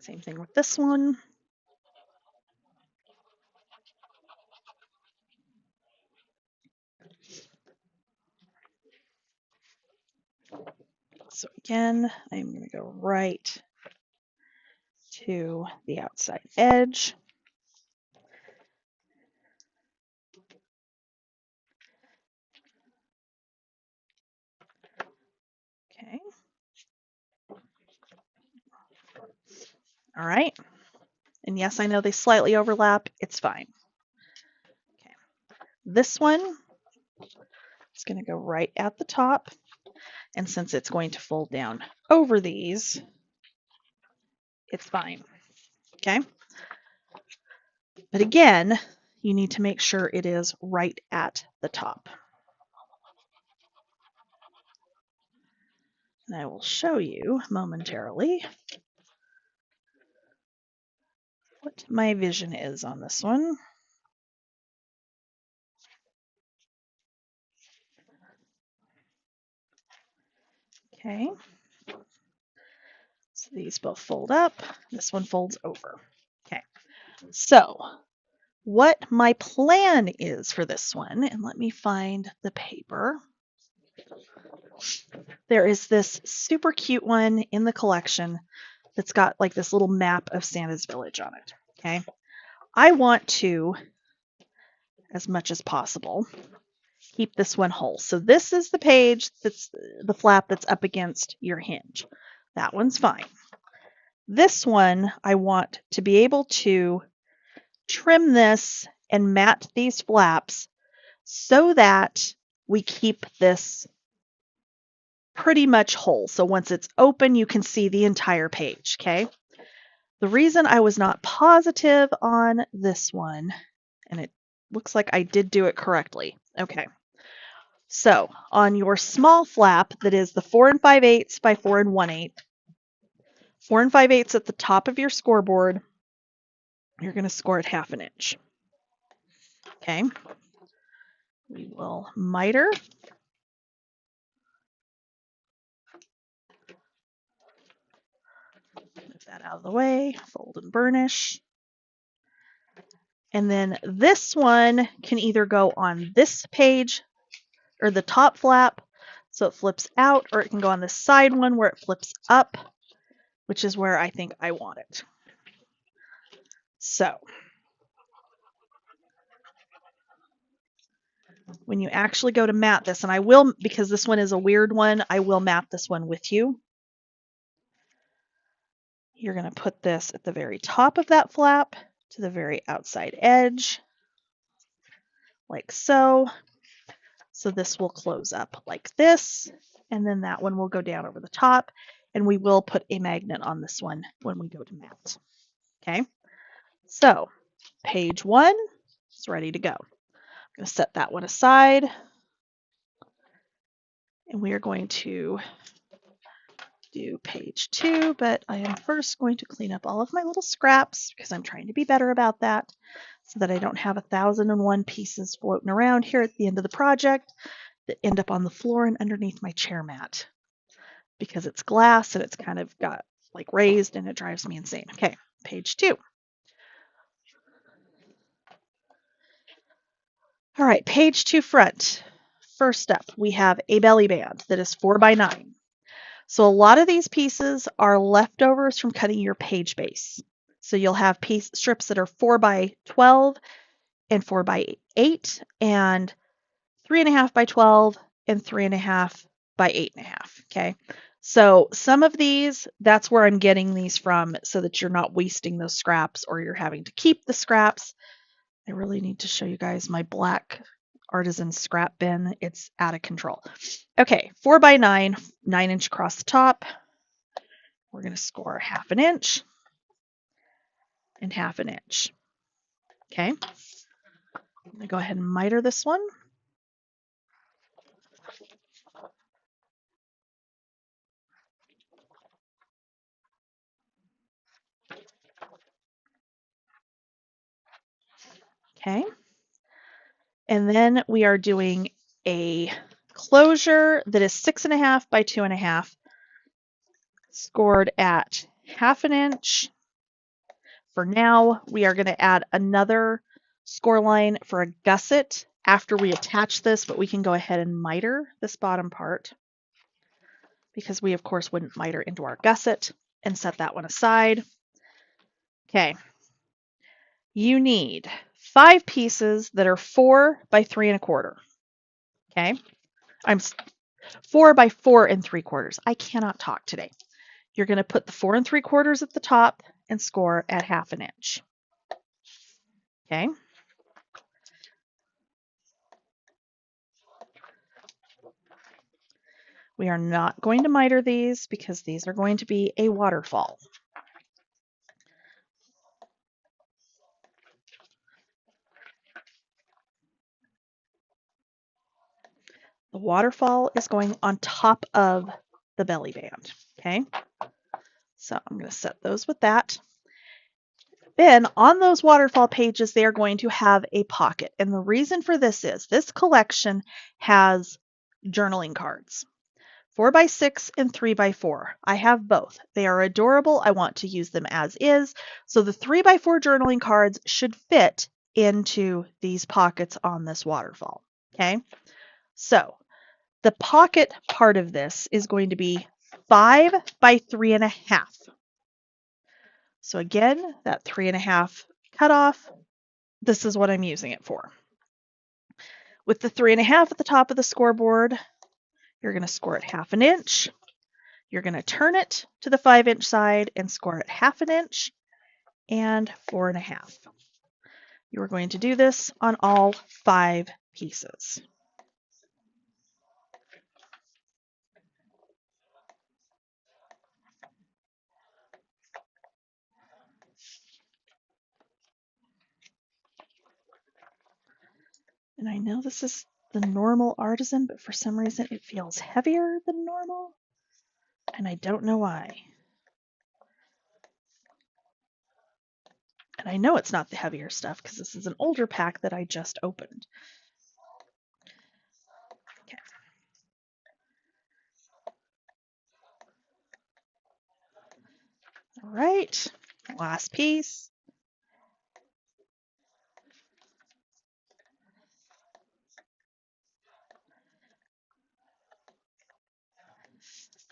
Same thing with this one. So again, I'm going to go right to the outside edge. Okay. All right. And yes, I know they slightly overlap. It's fine. Okay. This one is going to go right at the top. And since it's going to fold down over these, it's fine. Okay. But again, you need to make sure it is right at the top. And I will show you momentarily what my vision is on this one. Okay. So these both fold up. This one folds over. Okay. So what my plan is for this one, and let me find the paper. There is this super cute one in the collection that's got like this little map of Santa's Village on it. Okay. I want to, as much as possible, keep this one whole. So this is the page that's the flap that's up against your hinge. That one's fine. This one, I want to be able to trim this and mat these flaps so that we keep this pretty much whole. So once it's open, you can see the entire page, okay? The reason I was not positive on this one, and it looks like I did do it correctly. Okay. So on your small flap that is the 4 5/8 by 4 1/8, 4 5/8 at the top of your scoreboard, you're going to score it 1/2 inch. Okay. We will miter. Move that out of the way, fold and burnish. And then this one can either go on this page or the top flap, so it flips out, or it can go on the side one where it flips up, which is where I think I want it. So when you actually go to mat this, and I will, because this one is a weird one, I will mat this one with you. You're going to put this at the very top of that flap to the very outside edge, like so. So this will close up like this, and then that one will go down over the top, and we will put a magnet on this one when we go to mat. Okay, so page 1 is ready to go. I'm going to set that one aside, and we are going to do page 2, but I am first going to clean up all of my little scraps because I'm trying to be better about that so that I don't have 1,001 pieces floating around here at the end of the project that end up on the floor and underneath my chair mat because it's glass and it's kind of got like raised and it drives me insane. Okay, page 2. All right, page 2 front. First up, we have a belly band that is 4 by 9. So a lot of these pieces are leftovers from cutting your page base. So you'll have strips that are 4 by 12 and 4 by 8 and 3.5 by 12 and 3.5 by 8.5. Okay. So some of these, that's where I'm getting these from so that you're not wasting those scraps or you're having to keep the scraps. I really need to show you guys my black artisan scrap bin. It's out of control. Okay, 4 by 9, 9-inch across the top. We're going to score 1/2 inch and 1/2 inch. Okay, I'm going to go ahead and miter this one. Okay, and then we are doing a closure that is 6.5 by 2.5, scored at 1/2 inch. For now, we are going to add another score line for a gusset after we attach this, but we can go ahead and miter this bottom part because we, of course, wouldn't miter into our gusset, and set that one aside. Okay. You need 5 pieces that are 4 by 3 1/4. Okay. I'm 4 by 4 3/4. I cannot talk today. You're going to put the 4 3/4 at the top and score at 1/2 inch. Okay. We are not going to miter these because these are going to be a waterfall. The waterfall is going on top of the belly band. Okay. So I'm going to set those with that. Then on those waterfall pages, they are going to have a pocket. And the reason for this is this collection has journaling cards, 4 by 6 and 3 by 4. I have both. They are adorable. I want to use them as is. So the 3 by 4 journaling cards should fit into these pockets on this waterfall. Okay. So the pocket part of this is going to be 5 by 3.5. So again, that 3.5 cutoff, this is what I'm using it for. With the 3.5 at the top of the scoreboard, you're going to score at 1/2 inch. You're going to turn it to the 5-inch side and score at 1/2 inch and 4.5. You are going to do this on all 5 pieces. And I know this is the normal artisan, but for some reason it feels heavier than normal, and I don't know why. And I know it's not the heavier stuff because this is an older pack that I just opened. Okay. All right, last piece.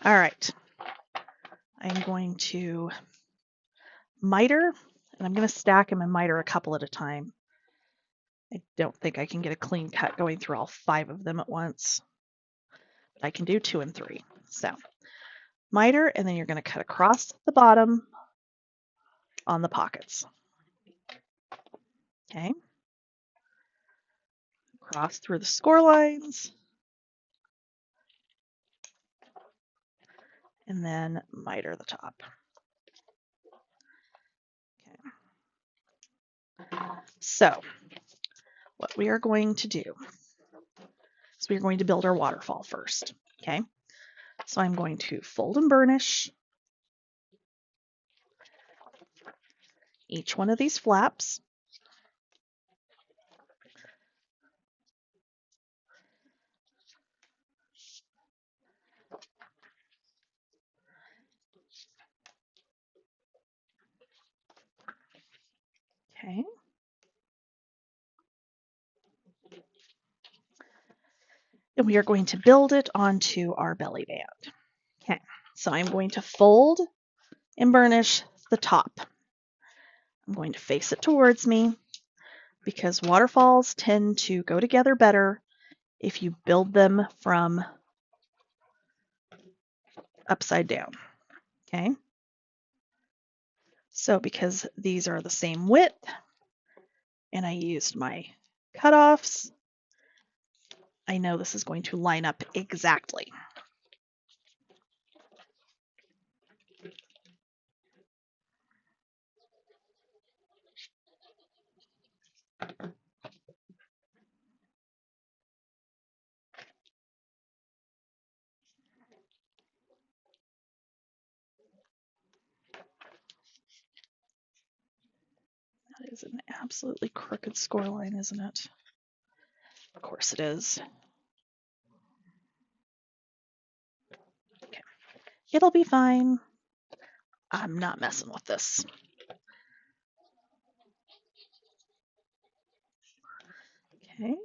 All right, I'm going to miter, and I'm going to stack them and miter a couple at a time. I don't think I can get a clean cut going through all 5 of them at once. But I can do 2 and 3. So miter, and then you're going to cut across the bottom on the pockets. Okay. Cross through the score lines. And then miter the top. Okay. So what we are going to do is we are going to build our waterfall first. Okay. So I'm going to fold and burnish each one of these flaps. Okay. And we are going to build it onto our belly band. Okay, so I'm going to fold and burnish the top. I'm going to face it towards me because waterfalls tend to go together better if you build them from upside down. Okay. So because these are the same width and I used my cutoffs, I know this is going to line up exactly. That is an absolutely crooked score line, isn't it? Of course it is. Okay. It'll be fine. I'm not messing with this. Okay.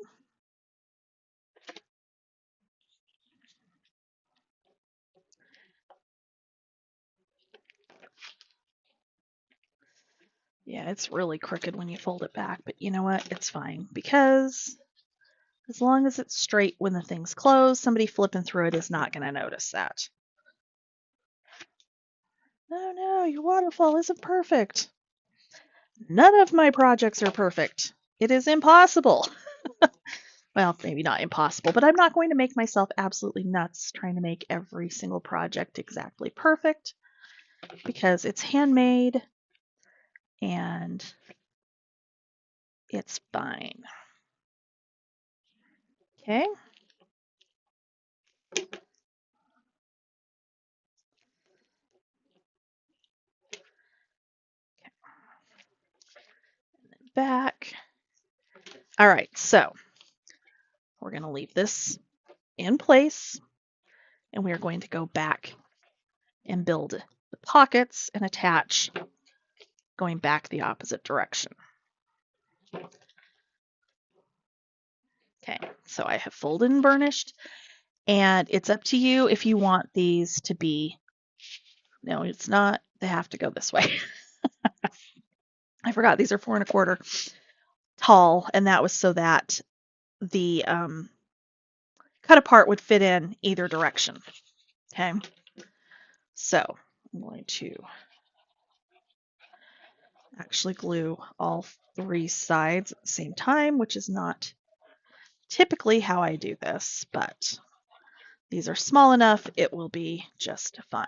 Yeah, it's really crooked when you fold it back, but you know what? It's fine because as long as it's straight when the thing's closed, somebody flipping through it is not going to notice that. No, your waterfall isn't perfect. None of my projects are perfect. It is impossible. Well, maybe not impossible, but I'm not going to make myself absolutely nuts trying to make every single project exactly perfect because it's handmade and it's fine. Okay. Back. All right, so we're going to leave this in place and we are going to go back and build the pockets and attach going back the opposite direction. Okay, so I have folded and burnished, and it's up to you if you want these to be, no, it's not, they have to go this way. I forgot these are 4¼ tall, and that was so that the cut apart would fit in either direction. Okay, so I'm going to actually glue all 3 sides at the same time, which is not typically how I do this, but these are small enough, it will be just fine.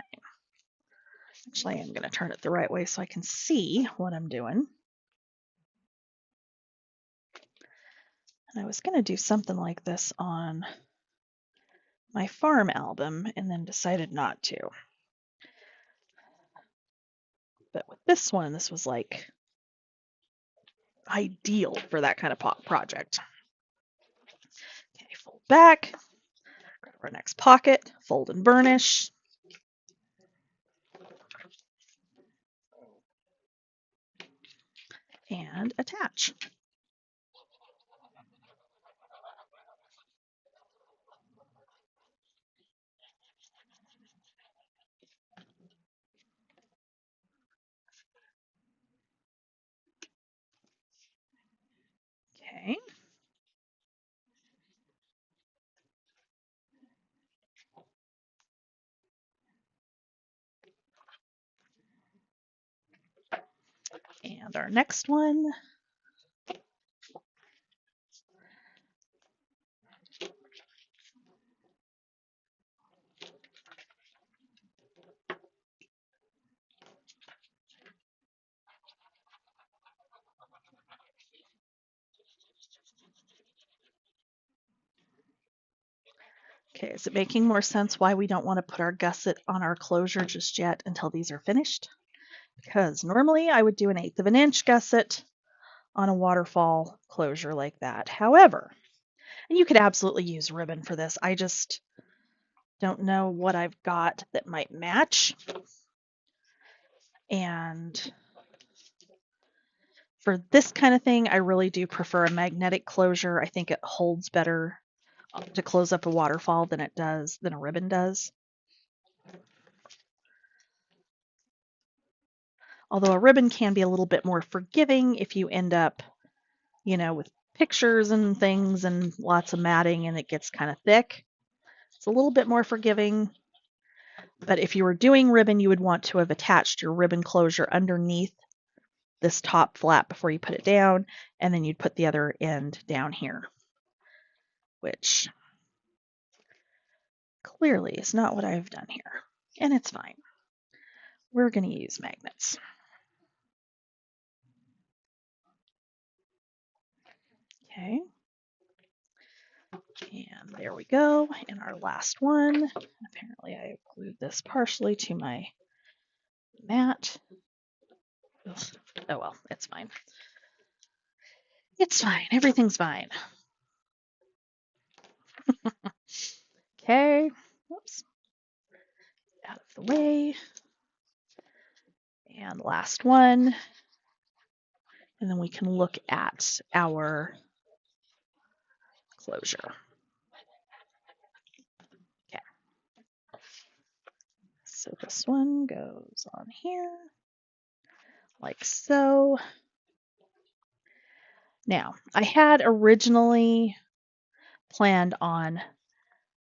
Actually, I'm going to turn it the right way so I can see what I'm doing. And I was going to do something like this on my farm album and then decided not to. But with this one, this was like ideal for that kind of project. Okay, fold back, grab our next pocket, fold and burnish. And attach. Okay. And our next one. Okay, is it making more sense why we don't want to put our gusset on our closure just yet until these are finished? Because normally I would do an 1/8 of an inch gusset on a waterfall closure like that. However, and you could absolutely use ribbon for this. I just don't know what I've got that might match. And for this kind of thing, I really do prefer a magnetic closure. I think it holds better to close up a waterfall than a ribbon does. Although a ribbon can be a little bit more forgiving if you end up, with pictures and things and lots of matting and it gets kind of thick. It's a little bit more forgiving, But if you were doing ribbon, you would want to have attached your ribbon closure underneath this top flap before you put it down, and then you'd put the other end down here, which clearly is not what I've done here, and it's fine. We're going to use magnets. Okay. And there we go. And our last one. Apparently I glued this partially to my mat. Ugh. Oh well, it's fine. It's fine. Everything's fine. Okay. Whoops. Out of the way. And last one. And then we can look at our closure. Okay. So this one goes on here, like so. Now, I had originally planned on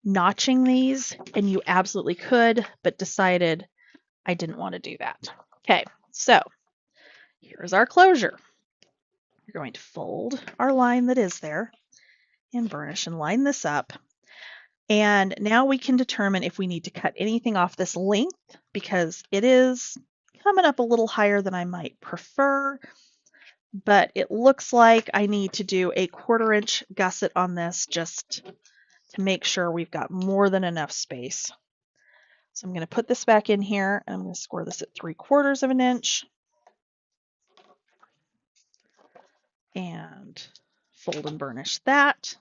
notching these, and you absolutely could, but decided I didn't want to do that. Okay, so here's our closure. We're going to fold our line that is there and burnish and line this up. And now we can determine if we need to cut anything off this length, because it is coming up a little higher than I might prefer, but it looks like I need to do a 1/4 inch gusset on this just to make sure we've got more than enough space. So I'm going to put this back in here, and I'm going to score this at 3/4 of an inch. And fold and burnish that.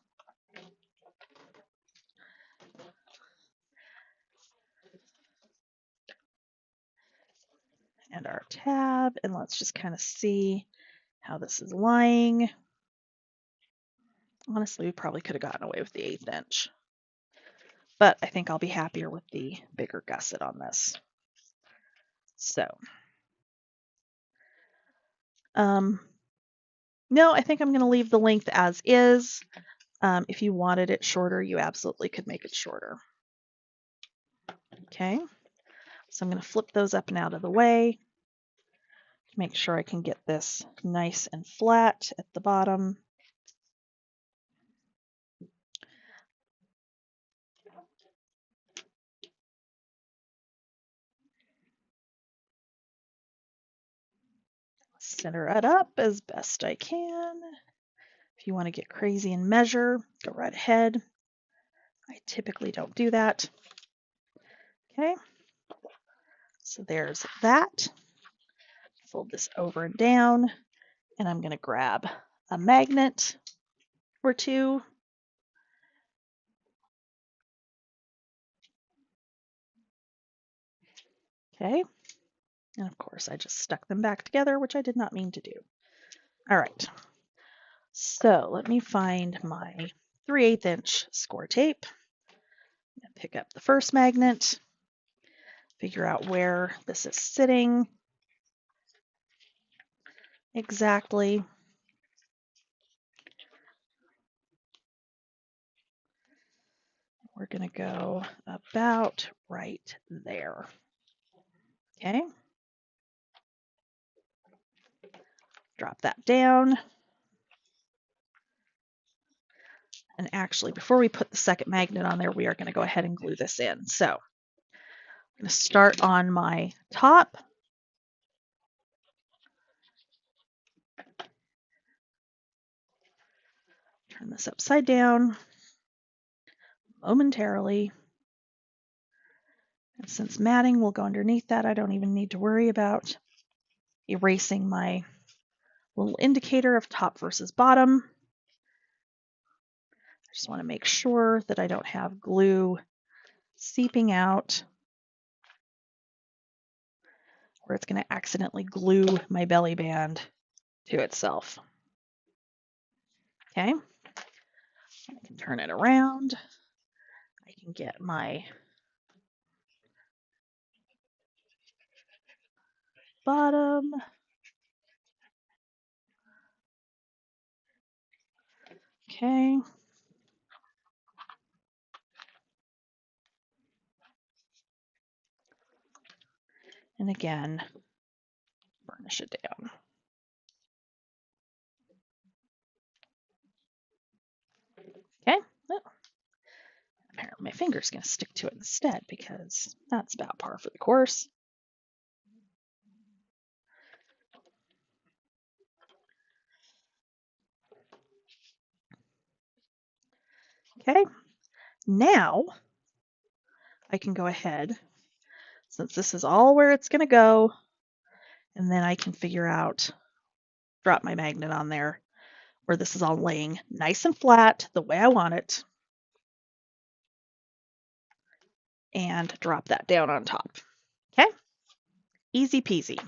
And our tab, and let's just kind of see how this is lying. Honestly, we probably could have gotten away with the 1/8 inch, but I think I'll be happier with the bigger gusset on this. So, no, I think I'm going to leave the length as is. If you wanted it shorter, you absolutely could make it shorter. Okay, so I'm going to flip those up and out of the way. Make sure I can get this nice and flat at the bottom. Center it up as best I can. If you want to get crazy and measure, go right ahead. I typically don't do that. Okay, so there's that. Fold this over and down, and I'm going to grab a magnet or two. Okay, and of course I just stuck them back together, which I did not mean to do. All right, so let me find my 3/8 inch score tape. Pick up the first magnet, figure out where this is sitting exactly. We're going to go about right there. Okay. Drop that down. And actually, before we put the second magnet on there, we are going to go ahead and glue this in. So I'm going to start on my top. Turn this upside down momentarily. And since matting will go underneath that, I don't even need to worry about erasing my little indicator of top versus bottom. I just want to make sure that I don't have glue seeping out, or it's going to accidentally glue my belly band to itself. Okay, I can turn it around. I can get my bottom. Okay. And again, burnish it down. Okay. Oh, apparently my finger's going to stick to it instead because that's about par for the course. Okay. Now I can go ahead, since this is all where it's going to go, and then I can figure out, drop my magnet on there where this is all laying nice and flat the way I want it, and drop that down on top. Okay? Easy peasy.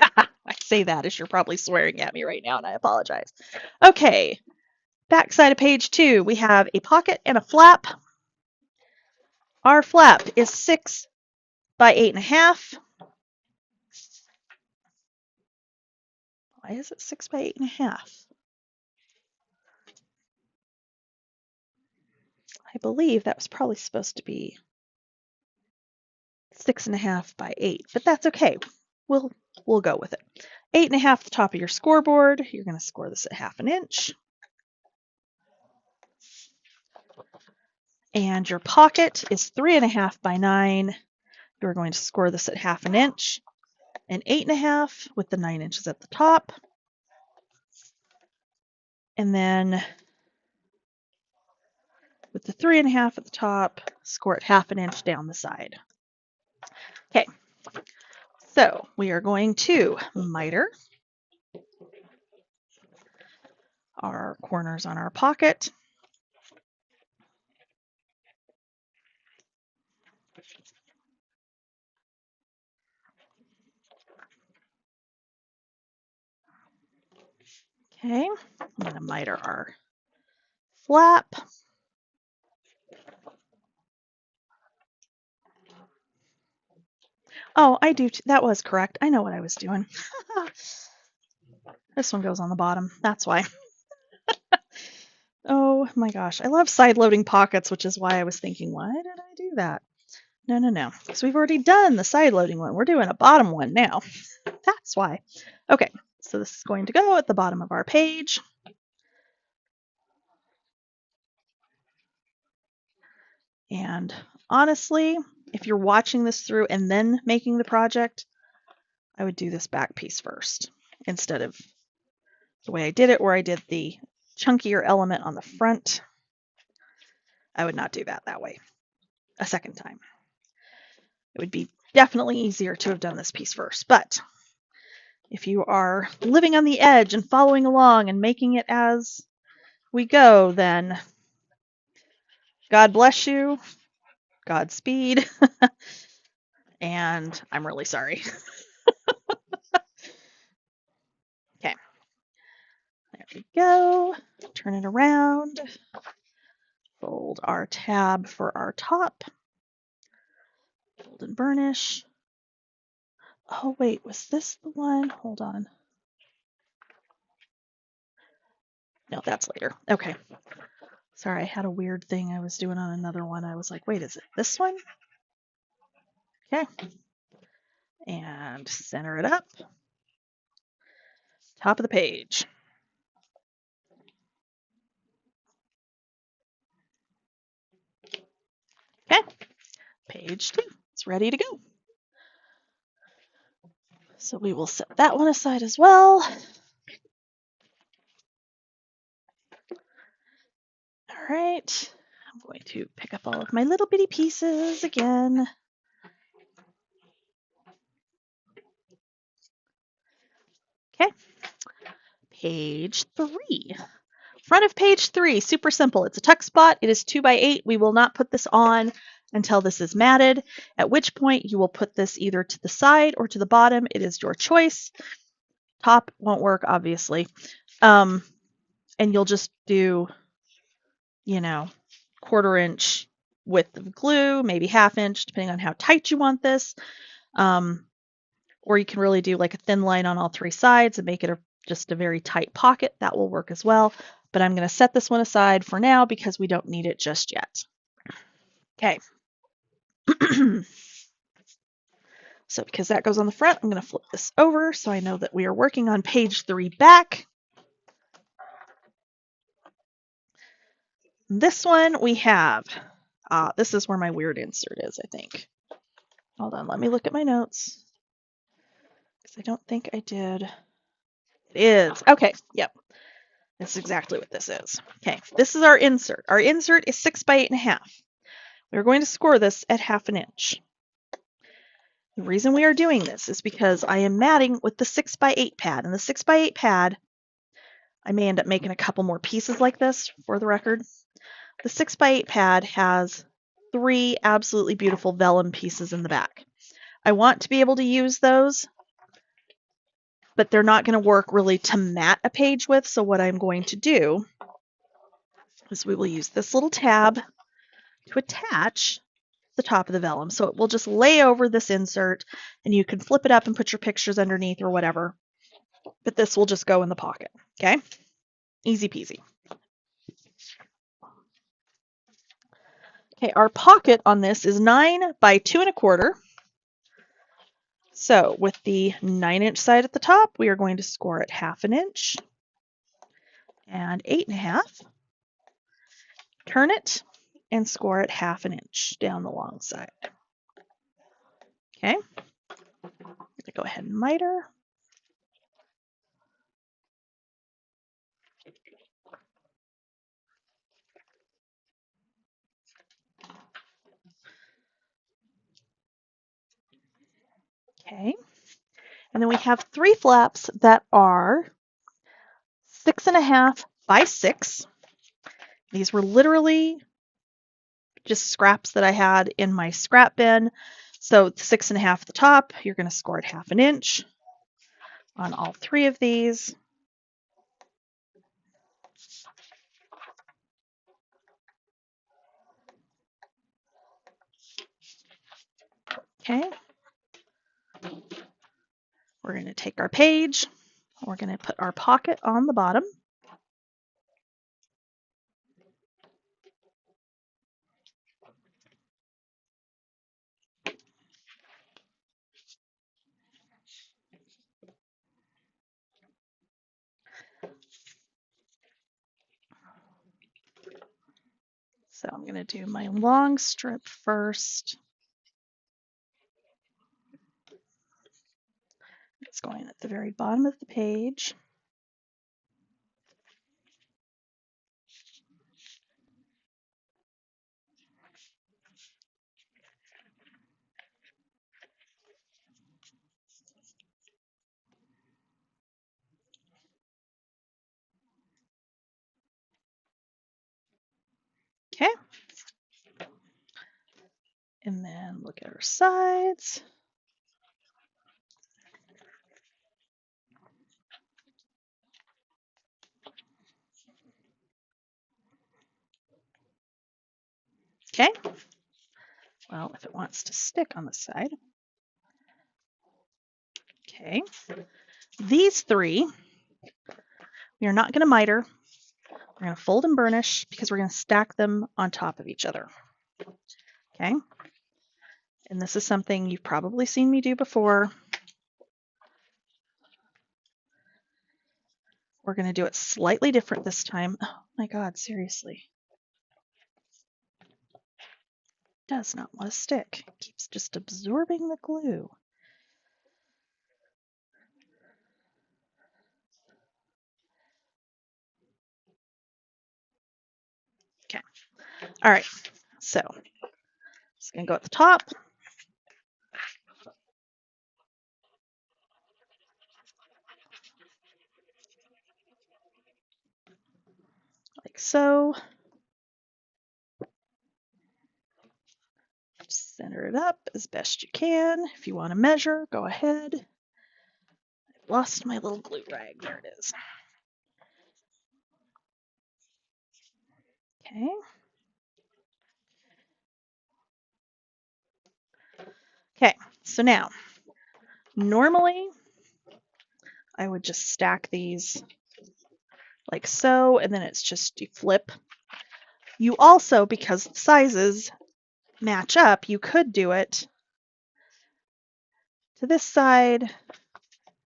I say that as you're probably swearing at me right now, and I apologize. Okay, back side of page 2, we have a pocket and a flap. Our flap is 6 by 8.5. Why is it 6 by 8.5? I believe that was probably supposed to be 6.5 by 8, but that's okay. We'll go with it. 8.5 the top of your scoreboard. You're going to score this at 1/2 inch. And your pocket is 3.5 by 9. You're going to score this at 1/2 inch. And 8.5 with the 9 inches at the top. And then with the 3.5 at the top, score it 1/2 inch down the side. Okay, so we are going to miter our corners on our pocket. Okay, I'm going to miter our flap. Oh, I do. That was correct. I know what I was doing. This one goes on the bottom. That's why. Oh my gosh. I love side loading pockets, which is why I was thinking, why did I do that? No. So we've already done the side loading one. We're doing a bottom one now. That's why. Okay, so this is going to go at the bottom of our page. And honestly, if you're watching this through and then making the project, I would do this back piece first instead of the way I did it, where I did the chunkier element on the front. I would not do that way a second time. It would be definitely easier to have done this piece first, but if you are living on the edge and following along and making it as we go, then God bless you, Godspeed, and I'm really sorry. Okay, there we go. Turn it around. Fold our tab for our top. Fold and burnish. Oh wait, was this the one? Hold on. No, that's later. Okay. Sorry, I had a weird thing I was doing on another one. I was like, wait, is it this one? Okay. And center it up. Top of the page. Okay. Page 2. It's ready to go. So we will set that one aside as well. All right. I'm going to pick up all of my little bitty pieces again. Okay. Page 3. Front of page 3, super simple. It's a tuck spot. It is 2 by 8. We will not put this on until this is matted, at which point you will put this either to the side or to the bottom. It is your choice. Top won't work, obviously. And you'll just do, 1/4 inch width of glue, maybe 1/2 inch, depending on how tight you want this. Or you can really do like a thin line on all 3 sides and make it just a very tight pocket. That will work as well. But I'm going to set this one aside for now because we don't need it just yet. Okay. So because that goes on the front, I'm going to flip this over so I know that we are working on page 3 back. This one we have, this is where my weird insert is, I think. Hold on, let me look at my notes. Because I don't think I did. It is. Okay, yep. That's exactly what this is. Okay, this is our insert. Our insert is 6 by 8.5. We're going to score this at 1/2 inch. The reason we are doing this is because I am matting with the 6 by 8 pad. And the 6 by 8 pad, I may end up making a couple more pieces like this for the record. The 6 by 8 pad has 3 absolutely beautiful vellum pieces in the back. I want to be able to use those, but they're not going to work really to mat a page with. So what I'm going to do is we will use this little tab to attach the top of the vellum. So it will just lay over this insert and you can flip it up and put your pictures underneath or whatever. But this will just go in the pocket. Okay? Easy peasy. Okay, our pocket on this is 9 by 2 1/4. So with the 9-inch side at the top, we are going to score it 1/2 inch and 8.5. Turn it and score it 1/2 inch down the long side. Okay, I'm going to go ahead and miter. Okay, and then we have 3 flaps that are 6.5 by 6. These were literally just scraps that I had in my scrap bin. So 6.5 at the top, you're going to score it 1/2 inch on all 3 of these. Okay. We're going to take our page. We're going to put our pocket on the bottom. So I'm going to do my long strip first. It's going at the very bottom of the page. Okay. And then look at our sides. Okay. Well, if it wants to stick on the side. Okay. These 3, we are not going to miter. We're going to fold and burnish because we're going to stack them on top of each other. Okay. And this is something you've probably seen me do before. We're going to do it slightly different this time. Oh my God, seriously. Does not want to stick. It keeps just absorbing the glue. Okay. All right. So it's going to go at the top. Like so. Just center it up as best you can. If you want to measure, go ahead. I've lost my little glue rag. There it is. Okay. Okay, so now, normally I would just stack these like so, and then it's just you flip. You also, because the sizes match up, you could do it to this side,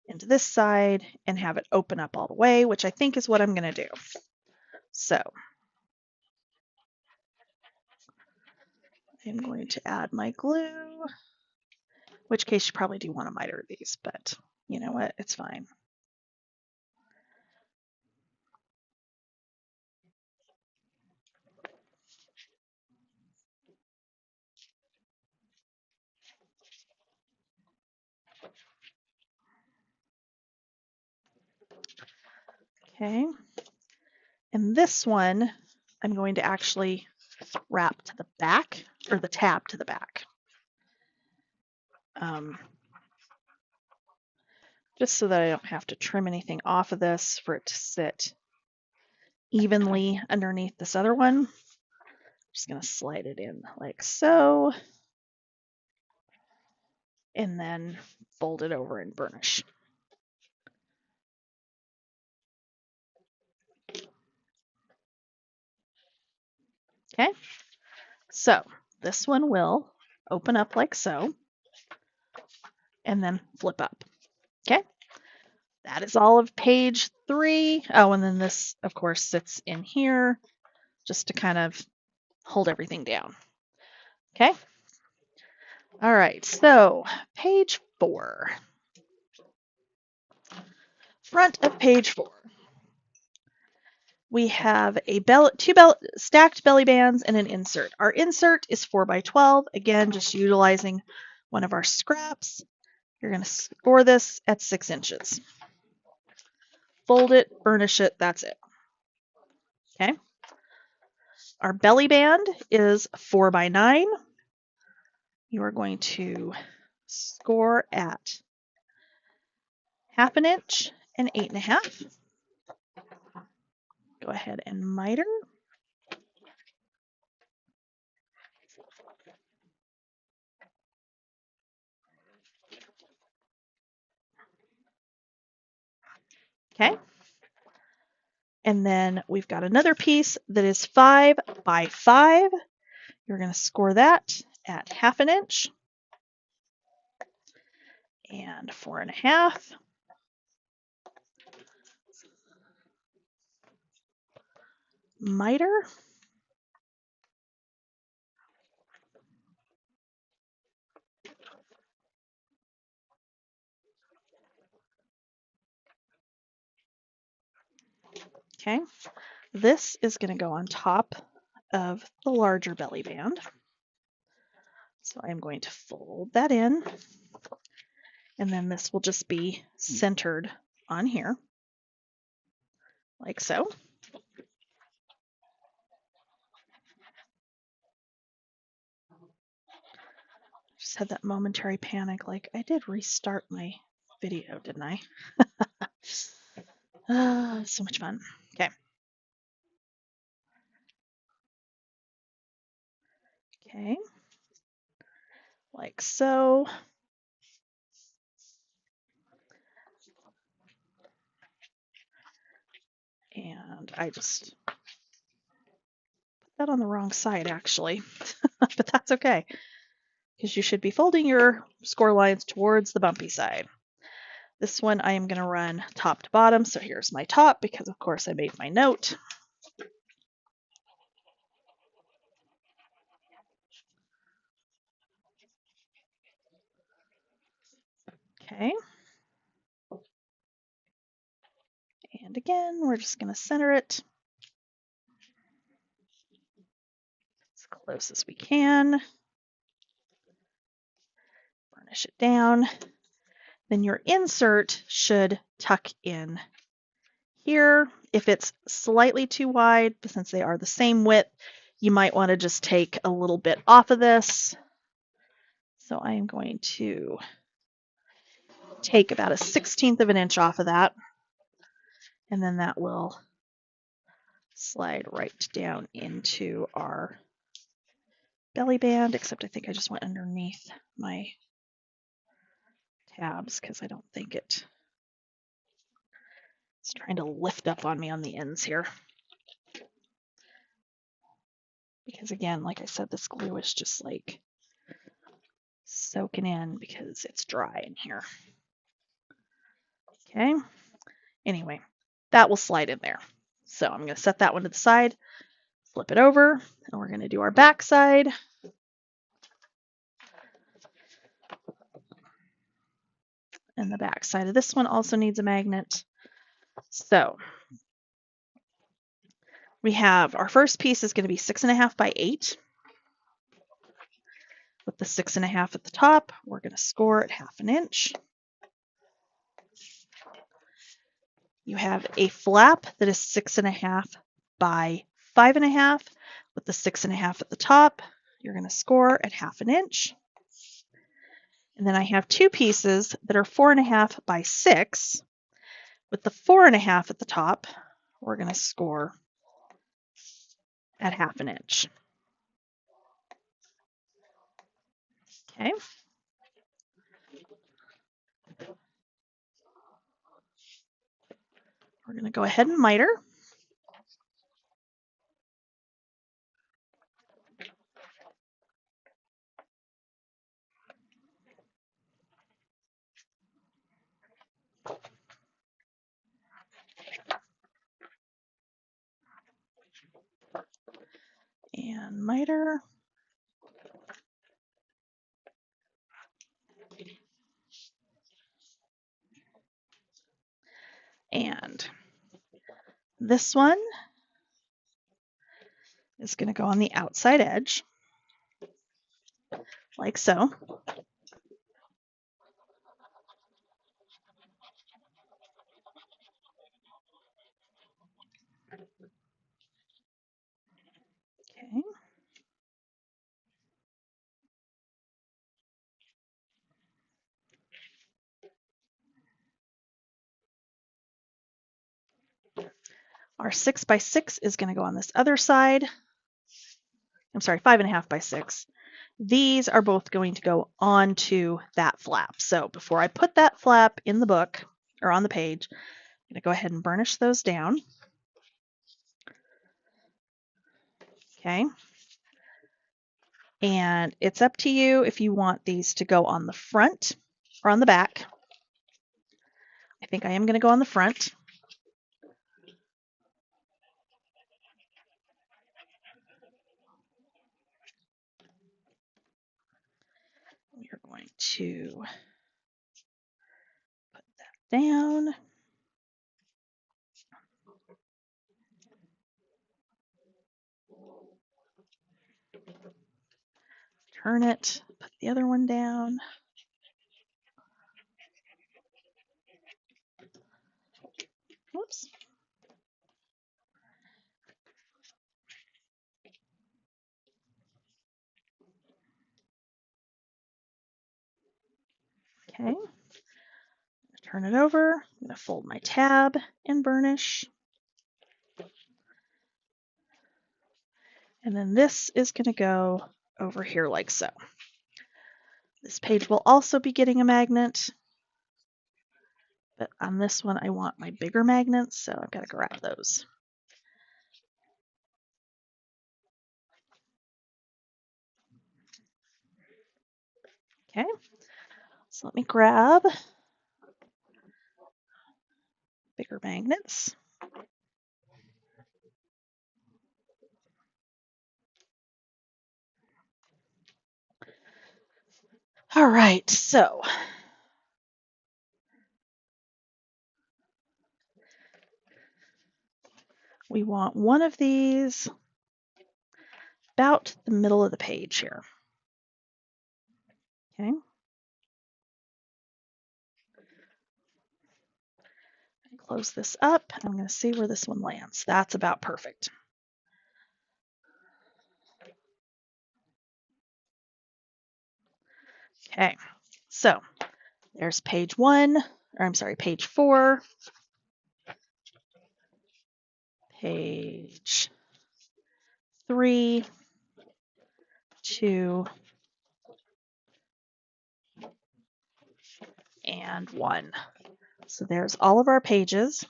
into this side, and have it open up all the way, which I think is what I'm going to do. So I'm going to add my glue, in which case you probably do want to miter these, but you know what, it's fine. Okay, and this one I'm going to actually wrap to the back, or the tab to the back. Just so that I don't have to trim anything off of this for it to sit evenly underneath this other one. I'm just going to slide it in like so, and then fold it over and burnish. Okay, so this one will open up like so, and then flip up. Okay, that is all of page 3. Oh, and then this, of course, sits in here just to kind of hold everything down. Okay, all right, so page 4. Front of page 4. We have a stacked belly bands and an insert. Our insert is 4x12, again, just utilizing one of our scraps. You're going to score this at 6 inches. Fold it, burnish it, that's it. Okay. Our belly band is 4x9. You are going to score at 1/2 inch and 8.5. Go ahead and miter. Okay. And then we've got another piece that is 5x5. You're going to score that at 1/2 inch and 4.5. Miter. Okay, this is going to go on top of the larger belly band. So I'm going to fold that in, and then this will just be centered on here, like so. Just had that momentary panic, like I did restart my video, didn't I? So much fun. Okay. Okay. Like so. And I just put that on the wrong side, actually, but that's okay, because you should be folding your score lines towards the bumpy side. This one I am going to run top to bottom, so here's my top, because of course I made my note. Okay. And again, we're just going to center it as close as we can. Burnish it down. Then your insert should tuck in here. If it's slightly too wide, since they are the same width, you might want to just take a little bit off of this. So I am going to take about a 1/16 of an inch off of that, and then that will slide right down into our belly band, except I think I just went underneath my tabs because I don't think it's trying to lift up on me on the ends here. Because again, like I said, this glue is just like soaking in because it's dry in here. Okay. Anyway, that will slide in there. So I'm going to set that one to the side, flip it over, and we're going to do our back side. And the back side of this one also needs a magnet. So we have our first piece is going to be 6.5 by 8. With the 6.5 at the top, we're going to score at 1/2 inch. You have a flap that is 6.5 by 5.5. With the 6.5 at the top, you're going to score at 1/2 inch. And then I have two pieces that are 4.5 by 6. With the 4.5 at the top, we're going to score at 1/2 inch. Okay. We're going to go ahead and miter. And miter. And this one is going to go on the outside edge, like so. Okay. Our 6 by 6 is going to go on this other side. I'm sorry, 5.5 by 6. These are both going to go onto that flap. So before I put that flap in the book or on the page, I'm going to go ahead and burnish those down. Okay. And it's up to you if you want these to go on the front or on the back. I think I am going to go on the front. We are going to put that down. Turn it, put the other one down. Whoops. Okay. Turn it over. I'm going to fold my tab and burnish. And then this is going to go over here like so. This page will also be getting a magnet, but on this one I want my bigger magnets, so I've got to grab those. Okay, so let me grab bigger magnets. All right, so we want one of these about the middle of the page here. Okay. Close this up. I'm going to see where this one lands. That's about perfect. Okay, so there's page 1, or I'm sorry, page 4, page 3, 2, and 1. So there's all of our pages.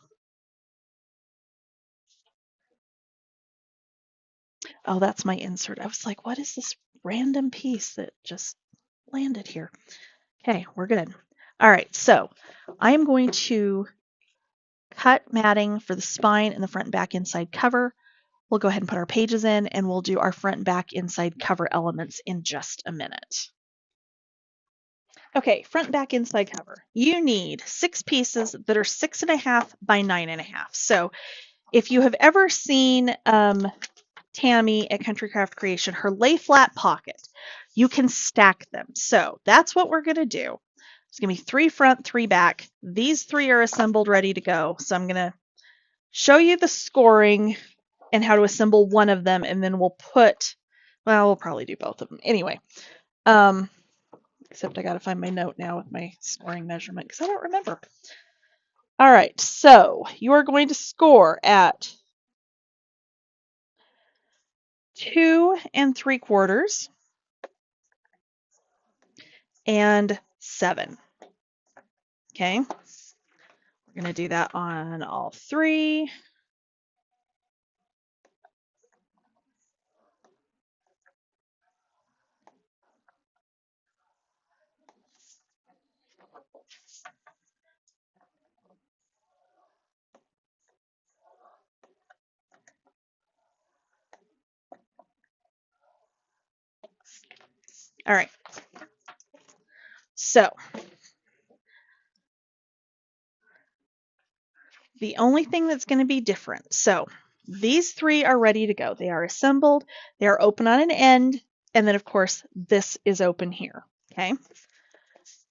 Oh, that's my insert. I was like, what is this random piece that just landed here. Okay, we're good. All right, so I am going to cut matting for the spine and the front and back inside cover. We'll go ahead and put our pages in, and we'll do our front and back inside cover elements in just a minute. Okay, front and back inside cover. You need 6 pieces that are 6.5 by 9.5. So if you have ever seen Tammy at Country Craft Creation, her lay flat pocket, you can stack them. So that's what we're going to do. It's going to be 3 front, 3 back. These 3 are assembled, ready to go. So I'm going to show you the scoring and how to assemble one of them, and then we'll probably do both of them. Anyway, except I got to find my note now with my scoring measurement because I don't remember. All right, so you are going to score at 2 3/4 and 7. Okay, we're going to do that on all 3. All right, so the only thing that's going to be different, so these 3 are ready to go. They are assembled, they are open on an end, and then of course this is open here, okay?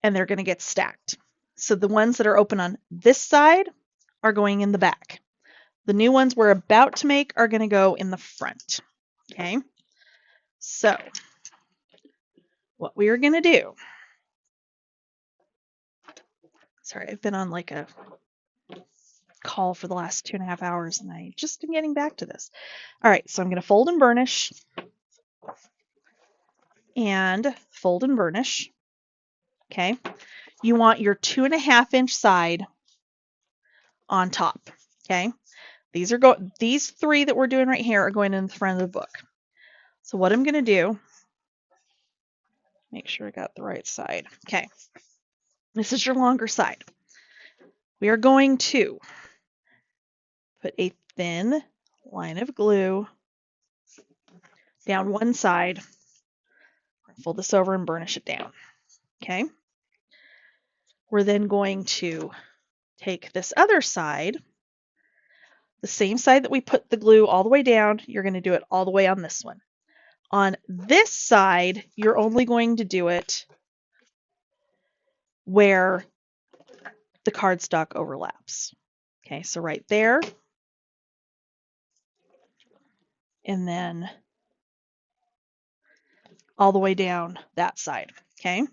And they're going to get stacked. So the ones that are open on this side are going in the back. The new ones we're about to make are going to go in the front, okay? So what we are going to do, sorry, I've been on like a call for the last 2.5 hours and I just am getting back to this. All right, so I'm going to fold and burnish and fold and burnish. Okay, you want your 2.5-inch side on top. Okay, these 3 that we're doing right here are going in the front of the book. So what I'm going to do, make sure I got the right side. Okay, this is your longer side. We are going to put a thin line of glue down one side, fold this over and burnish it down. Okay, we're then going to take this other side, the same side that we put the glue all the way down, you're going to do it all the way on this one. On this side, you're only going to do it where the cardstock overlaps. Okay, so right there, and then all the way down that side. Okay,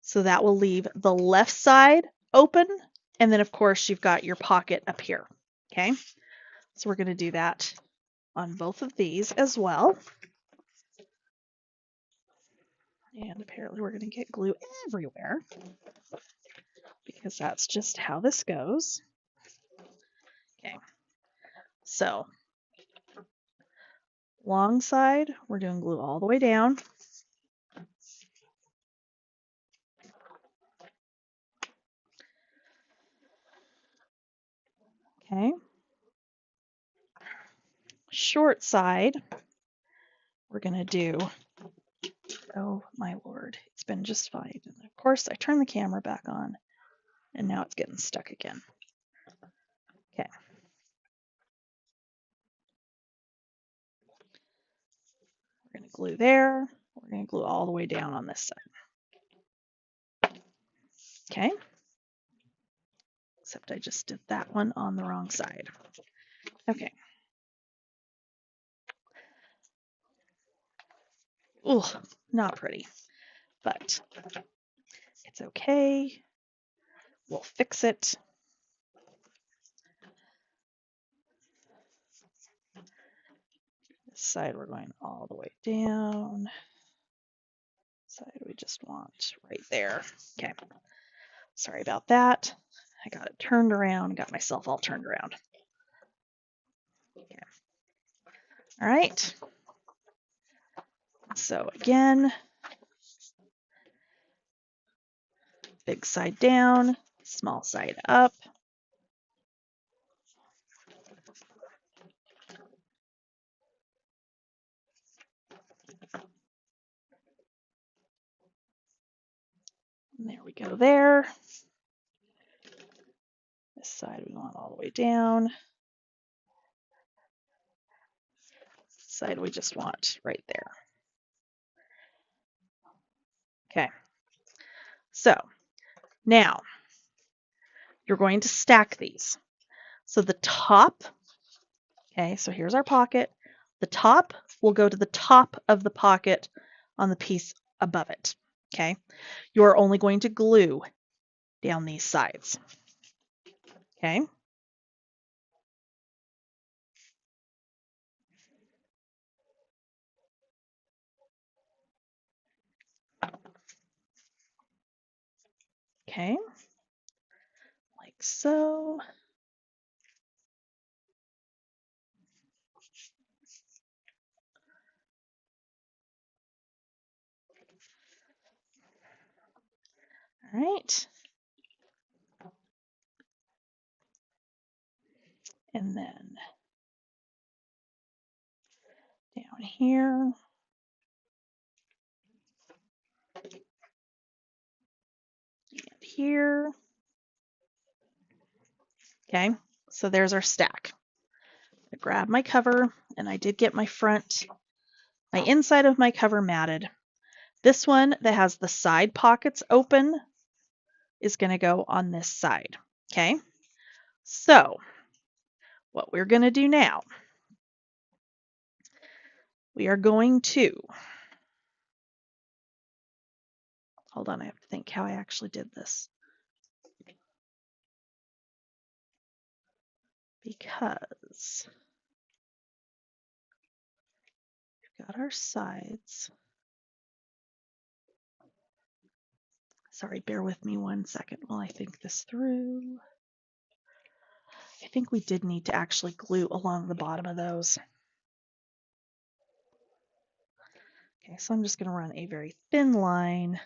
so that will leave the left side open, and then of course you've got your pocket up here. Okay, so we're going to do that on both of these as well. And apparently we're going to get glue everywhere because that's just how this goes. Okay, so long side, we're doing glue all the way down. Okay, short side, we're going to do, oh my lord, it's been just fine. And of course, I turned the camera back on and now it's getting stuck again. Okay. We're going to glue there. We're going to glue all the way down on this side. Okay. Except I just did that one on the wrong side. Okay. Ooh, not pretty, but it's okay. We'll fix it. This side we're going all the way down. Side we just want right there. Okay. Sorry about that. I got it turned around, got myself all turned around. Okay. All right. So again, big side down, small side up. And there we go there. This side we want all the way down. This side we just want right there. Okay. So now you're going to stack these. So the top, okay, so here's our pocket. The top will go to the top of the pocket on the piece above it. Okay. You're only going to glue down these sides. Okay. Okay. Like so. All right. And then down here. And here. Okay. So there's our stack. I grab my cover, and I did get my inside of my cover matted. This one that has the side pockets open is going to go on this side. Okay. So what we're going to do now, we are going to, hold on, I have to think how I actually did this. Because we've got our sides. Sorry, bear with me 1 second while I think this through. I think we did need to actually glue along the bottom of those. Okay, so I'm just going to run a very thin line,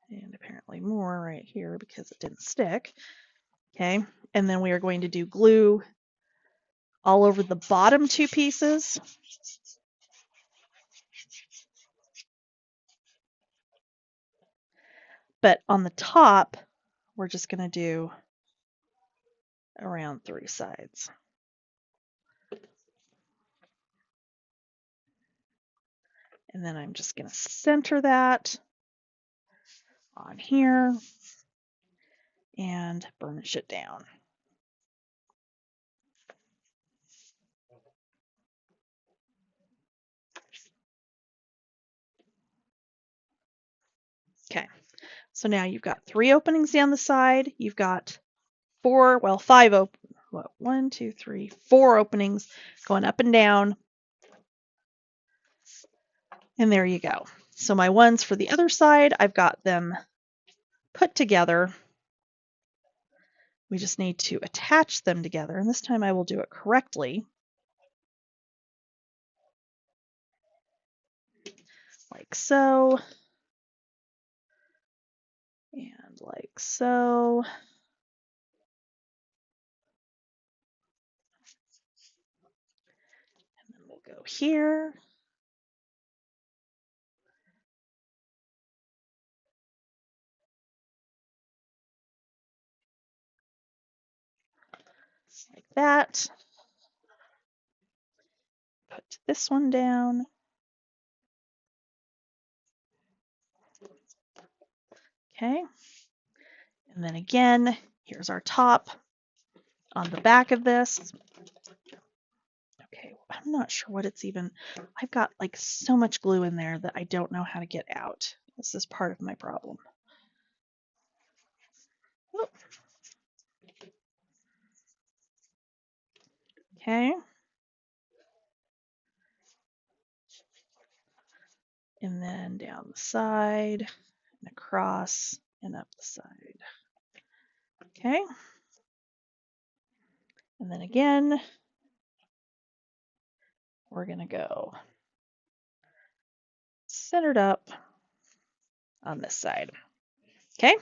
and apparently more right here because it didn't stick. Okay, and then we are going to do glue all over the bottom 2 pieces. But on the top, we're just going to do around 3 sides. And then I'm just going to center that on here and burnish it down. Okay, so now you've got 3 openings down the side. You've got 4, well, 5 1, 2, 3, 4 openings going up and down. And there you go. So my ones for the other side, I've got them put together. We just need to attach them together, and this time I will do it correctly. Like so. And like so. And then we'll go here. Like that. Put this one down. Okay. And then again, here's our top on the back of this. Okay, I'm not sure what it's even, I've got like so much glue in there that I don't know how to get out. This is part of my problem. Oop. Okay. And then down the side and across and up the side. Okay. And then again, we're going to go centered up on this side. Okay.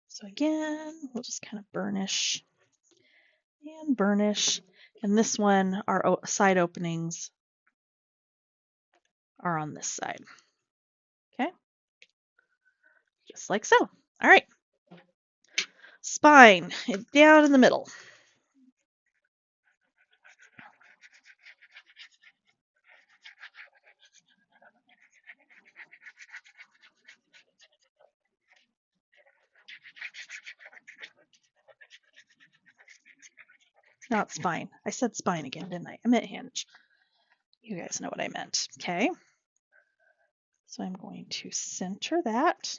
So again, we'll just kind of burnish and burnish. And this one, our side openings are on this side. Okay. Just like so. All right. Spine, down in the middle. Not spine. I said spine again, didn't I? I meant hinge. You guys know what I meant. Okay. So I'm going to center that.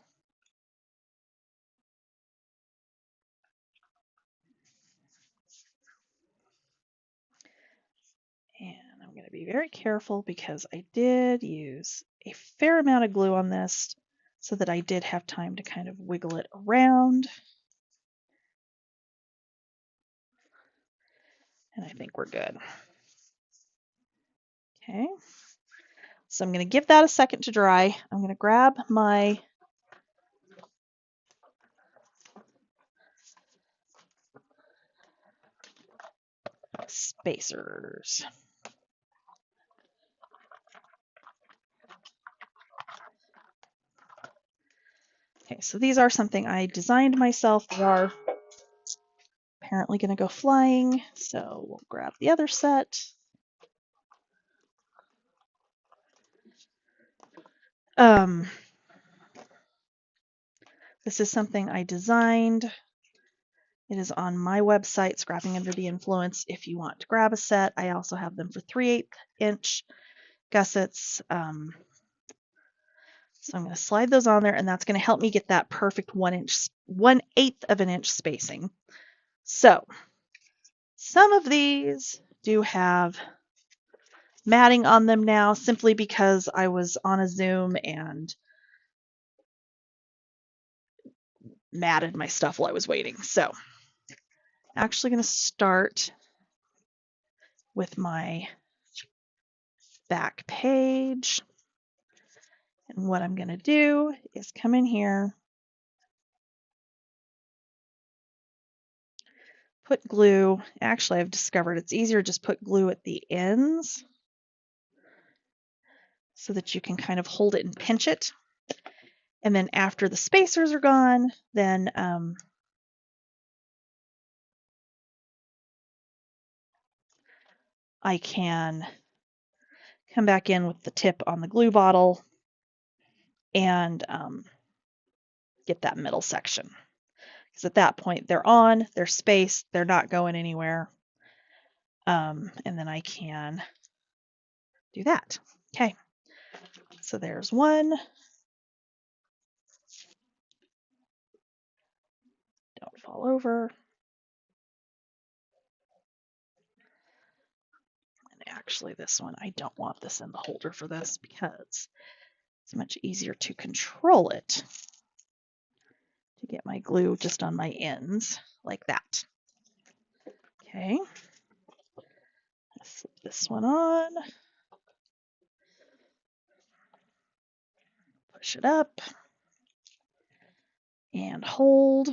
And I'm going to be very careful because I did use a fair amount of glue on this so that I did have time to kind of wiggle it around. And I think we're good. Okay. So I'm going to give that a second to dry. I'm going to grab my spacers. Okay, so these are something I designed myself. They are apparently going to go flying, so we'll grab the other set. This is something I designed. It is on my website, Scrapping Under the Influence, if you want to grab a set. I also have them for 3/8 inch gussets. So I'm going to slide those on there, and that's going to help me get that perfect 1/8 of an inch spacing. So some of these do have matting on them now, simply because I was on a Zoom and matted my stuff while I was waiting. So actually going to start with my back page. And what I'm going to do is come in here, put glue. Actually, I've discovered it's easier to just put glue at the ends so that you can kind of hold it and pinch it. And then after the spacers are gone, then I can come back in with the tip on the glue bottle and get that middle section. Because at that point, they're on, they're spaced, they're not going anywhere. And then I can do that. Okay, so there's one. Don't fall over. And actually, this one, I don't want this in the holder for this because it's much easier to control it to get my glue just on my ends like that. Okay, slip this one on, push it up, and hold.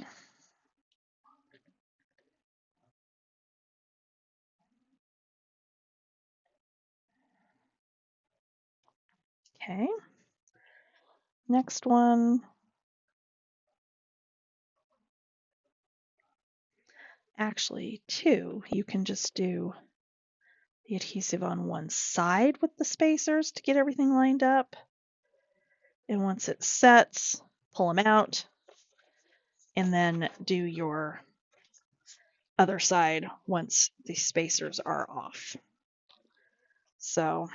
Okay, next one. Actually, two, you can just do the adhesive on one side with the spacers to get everything lined up. And once it sets, pull them out, and then do your other side once the spacers are off. So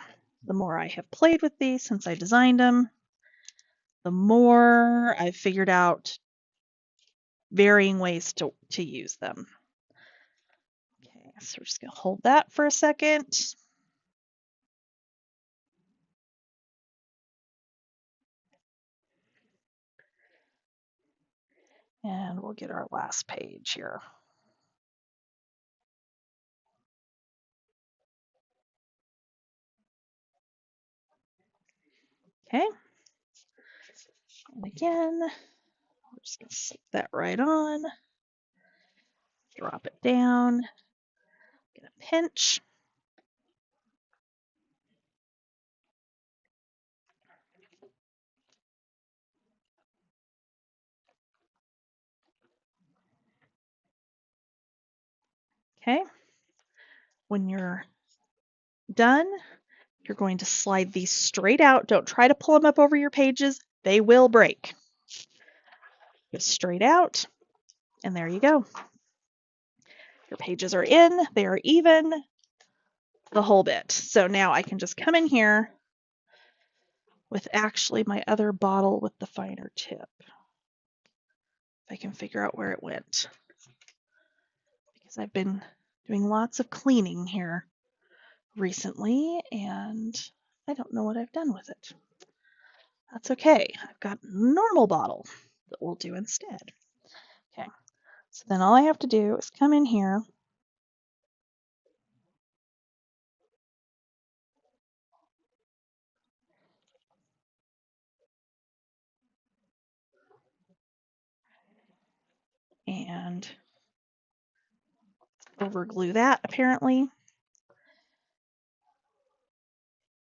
the more I have played with these since I designed them, the more I've figured out varying ways to use them. Okay, so we're just going to hold that for a second. And we'll get our last page here. Okay. And again, we're just going to slip that right on, drop it down, get a pinch. Okay. When you're done, you're going to slide these straight out. Don't try to pull them up over your pages. They will break. Go straight out, and there you go. Your pages are in, they are even, the whole bit. So now I can just come in here with actually my other bottle with the finer tip. If I can figure out where it went. Because I've been doing lots of cleaning here recently, and I don't know what I've done with it. That's okay. I've got a normal bottle that we'll do instead. Okay, so then all I have to do is come in here and over glue that, apparently.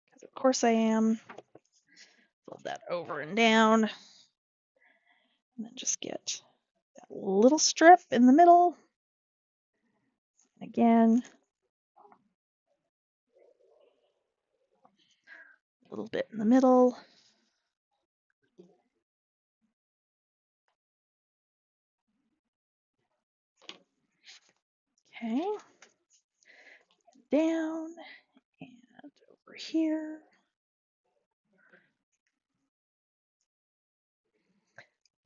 Because of course I am. Fold that over and down. And then just get that little strip in the middle. And again, a little bit in the middle. Okay. Down and over here.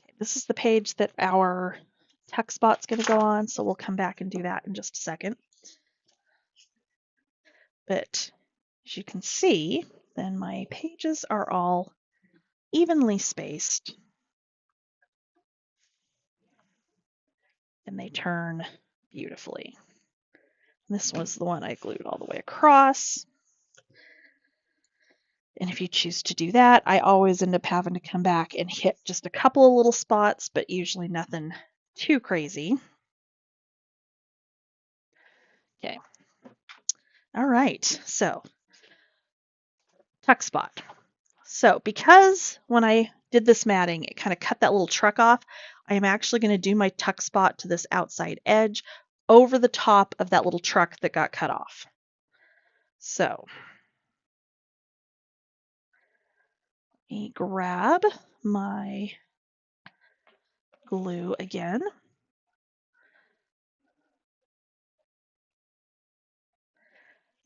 Okay, this is the page that our tuck spot's going to go on, so we'll come back and do that in just a second. But as you can see, then my pages are all evenly spaced, and they turn beautifully. This was the one I glued all the way across. And if you choose to do that, I always end up having to come back and hit just a couple of little spots, but usually nothing too crazy. Okay. All right. So, tuck spot. So, because when I did this matting, it kind of cut that little truck off, I am actually going to do my tuck spot to this outside edge over the top of that little truck that got cut off. So, let me grab my glue again.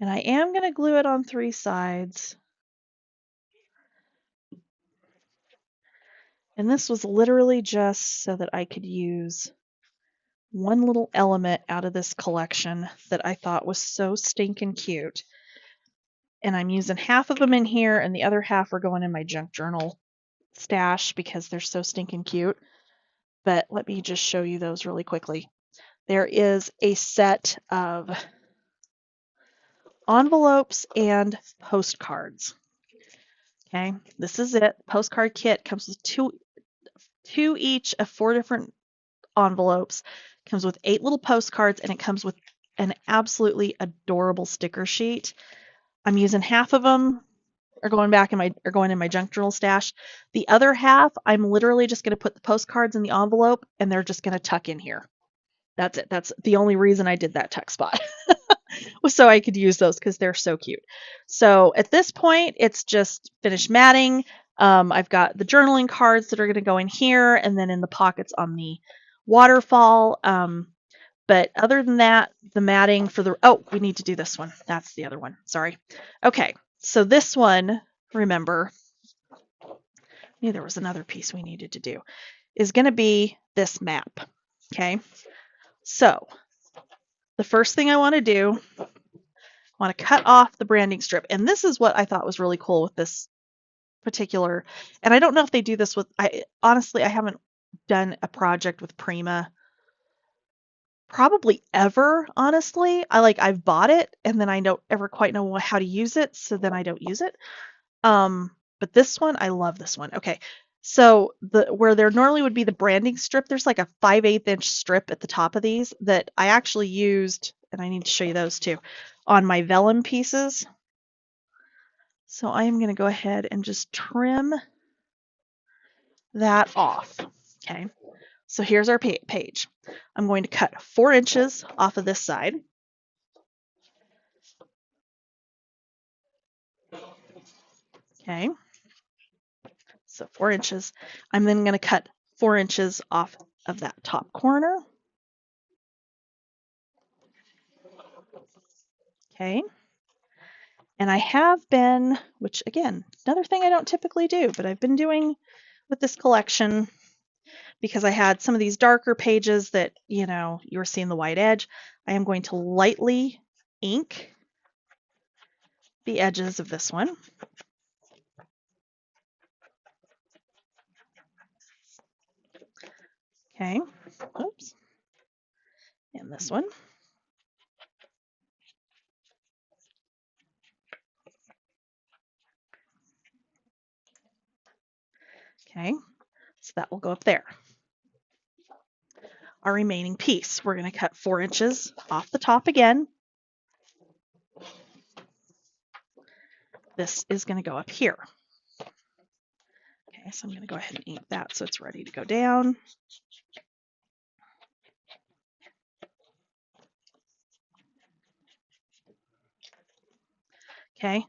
And I am going to glue it on 3 sides. And this was literally just so that I could use one little element out of this collection that I thought was so stinking cute. And I'm using half of them in here, and the other half are going in my junk journal stash because they're so stinking cute. But let me just show you those really quickly. There is a set of envelopes and postcards. Okay, this is it. Postcard kit comes with two each of 4 different envelopes, comes with 8 little postcards, and it comes with an absolutely adorable sticker sheet. I'm using half of them are going in my junk journal stash. The other half, I'm literally just going to put the postcards in the envelope, and they're just going to tuck in here. That's it. That's the only reason I did that tuck spot. Was so I could use those because they're so cute. So at this point, it's just finished matting. I've got the journaling cards that are going to go in here and then in the pockets on the waterfall. But other than that, the matting for the, oh, we need to do this one. That's the other one. Sorry. Okay. So this one, remember, there was another piece we needed to do, is going to be this map. Okay. So the first thing I want to do, I want to cut off the branding strip. And this is what I thought was really cool with this particular, and I don't know if they do this with, honestly, I haven't done a project with Prima probably ever, honestly. I've bought it and then I don't ever quite know how to use it, so then I don't use it. But this one, I love this one. Okay, so where there normally would be the branding strip, there's like a 5/8 inch strip at the top of these that I actually used, and I need to show you those too, on my vellum pieces. So I am going to go ahead and just trim that off. Okay, so here's our page. I'm going to cut 4 inches off of this side. Okay, so 4 inches. I'm then going to cut 4 inches off of that top corner. Okay, and I have been, which again, another thing I don't typically do, but I've been doing with this collection, because I had some of these darker pages that, you know, you were seeing the white edge, I am going to lightly ink the edges of this one. Okay, oops, and this one. Okay, so that will go up there. Our remaining piece, we're going to cut 4 inches off the top again. This is going to go up here. Okay, so I'm going to go ahead and ink that so it's ready to go down. Okay,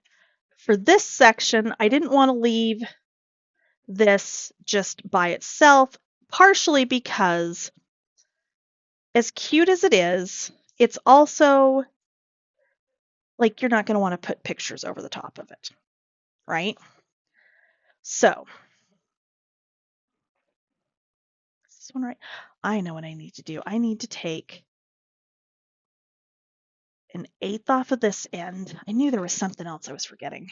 for this section, I didn't want to leave this just by itself, partially because as cute as it is, it's also like you're not going to want to put pictures over the top of it, right? So, is this one right? I know what I need to do. I need to take 1/8 off of this end. I knew there was something else I was forgetting.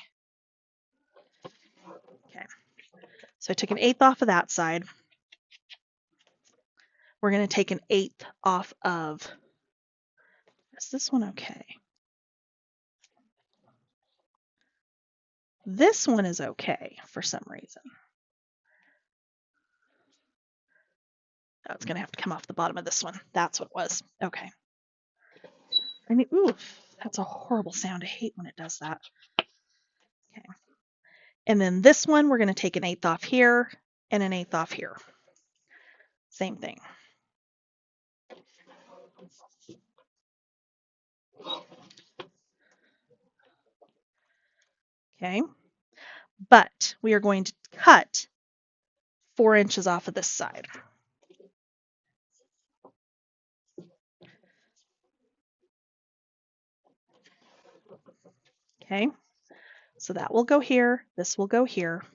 Okay, so I took 1/8 off of that side. We're going to take 1/8 off of, is this one okay? This one is okay for some reason. Oh, it's going to have to come off the bottom of this one. That's what it was. Okay. Ooh, that's a horrible sound. I hate when it does that. Okay. And then this one, we're going to take 1/8 off here and 1/8 off here. Same thing. Okay. But we are going to cut 4 inches off of this side. Okay. So that will go here. This will go here.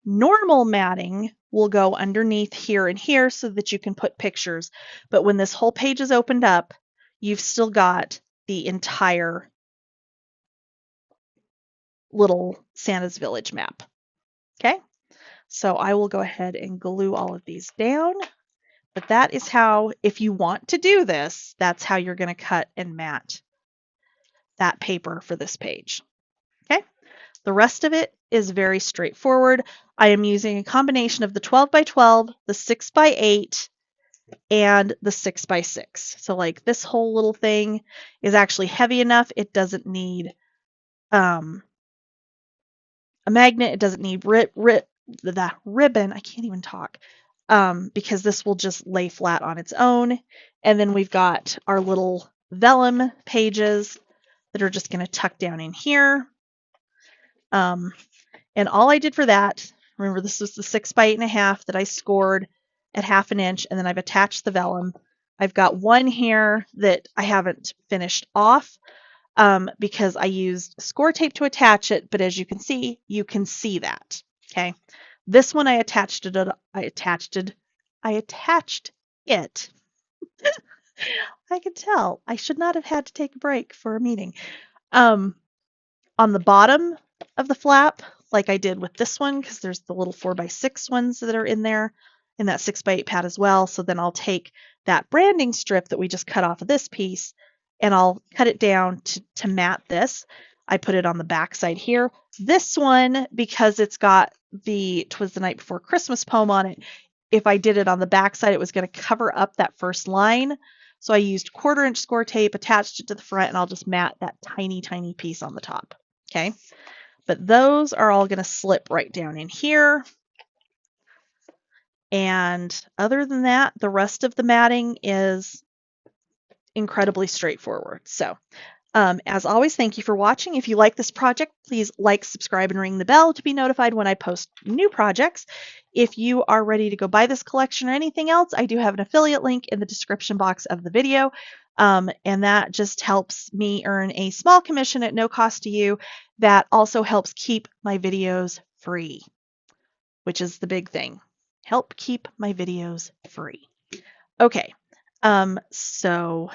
Normal matting will go underneath here and here so that you can put pictures. But when this whole page is opened up, you've still got the entire little Santa's Village map. Okay, so I will go ahead and glue all of these down. But that is how, if you want to do this, that's how you're going to cut and mat that paper for this page. Okay, the rest of it is very straightforward. I am using a combination of the 12 by 12, the 6 by 8, and the 6 by 6. So like this whole little thing is actually heavy enough. It doesn't need a magnet. It doesn't need the ribbon. I can't even talk because this will just lay flat on its own. And then we've got our little vellum pages that are just going to tuck down in here. And all I did for that, remember this was the 6 by 8.5 that I scored at 1/2 inch, and then I've attached the vellum. I've got one here that I haven't finished off because I used score tape to attach it, but as you can see that. Okay, this one I attached it. I attached it. I can tell I should not have had to take a break for a meeting. On the bottom of the flap, like I did with this one, because there's the little 4x6 ones that are in there in that 6 by 8 pad as well. So then I'll take that branding strip that we just cut off of this piece and I'll cut it down to mat this. I put it on the back side here. This one, because it's got the "'Twas the Night Before Christmas" poem on it, if I did it on the back side, it was going to cover up that first line. So I used 1/4" score tape, attached it to the front, and I'll just mat that tiny, tiny piece on the top. Okay. But those are all going to slip right down in here. And other than that, the rest of the matting is incredibly straightforward. So as always, thank you for watching. If you like this project, please like, subscribe, and ring the bell to be notified when I post new projects. If you are ready to go buy this collection or anything else, I do have an affiliate link in the description box of the video. And that just helps me earn a small commission at no cost to you. That also helps keep my videos free, which is the big thing. Help keep my videos free. Okay, so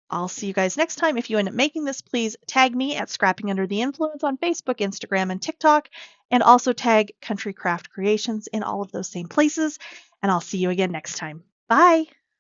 I'll see you guys next time. If you end up making this, please tag me at Scrapping Under the Influence on Facebook, Instagram, and TikTok, and also tag Country Craft Creations in all of those same places. And I'll see you again next time. Bye!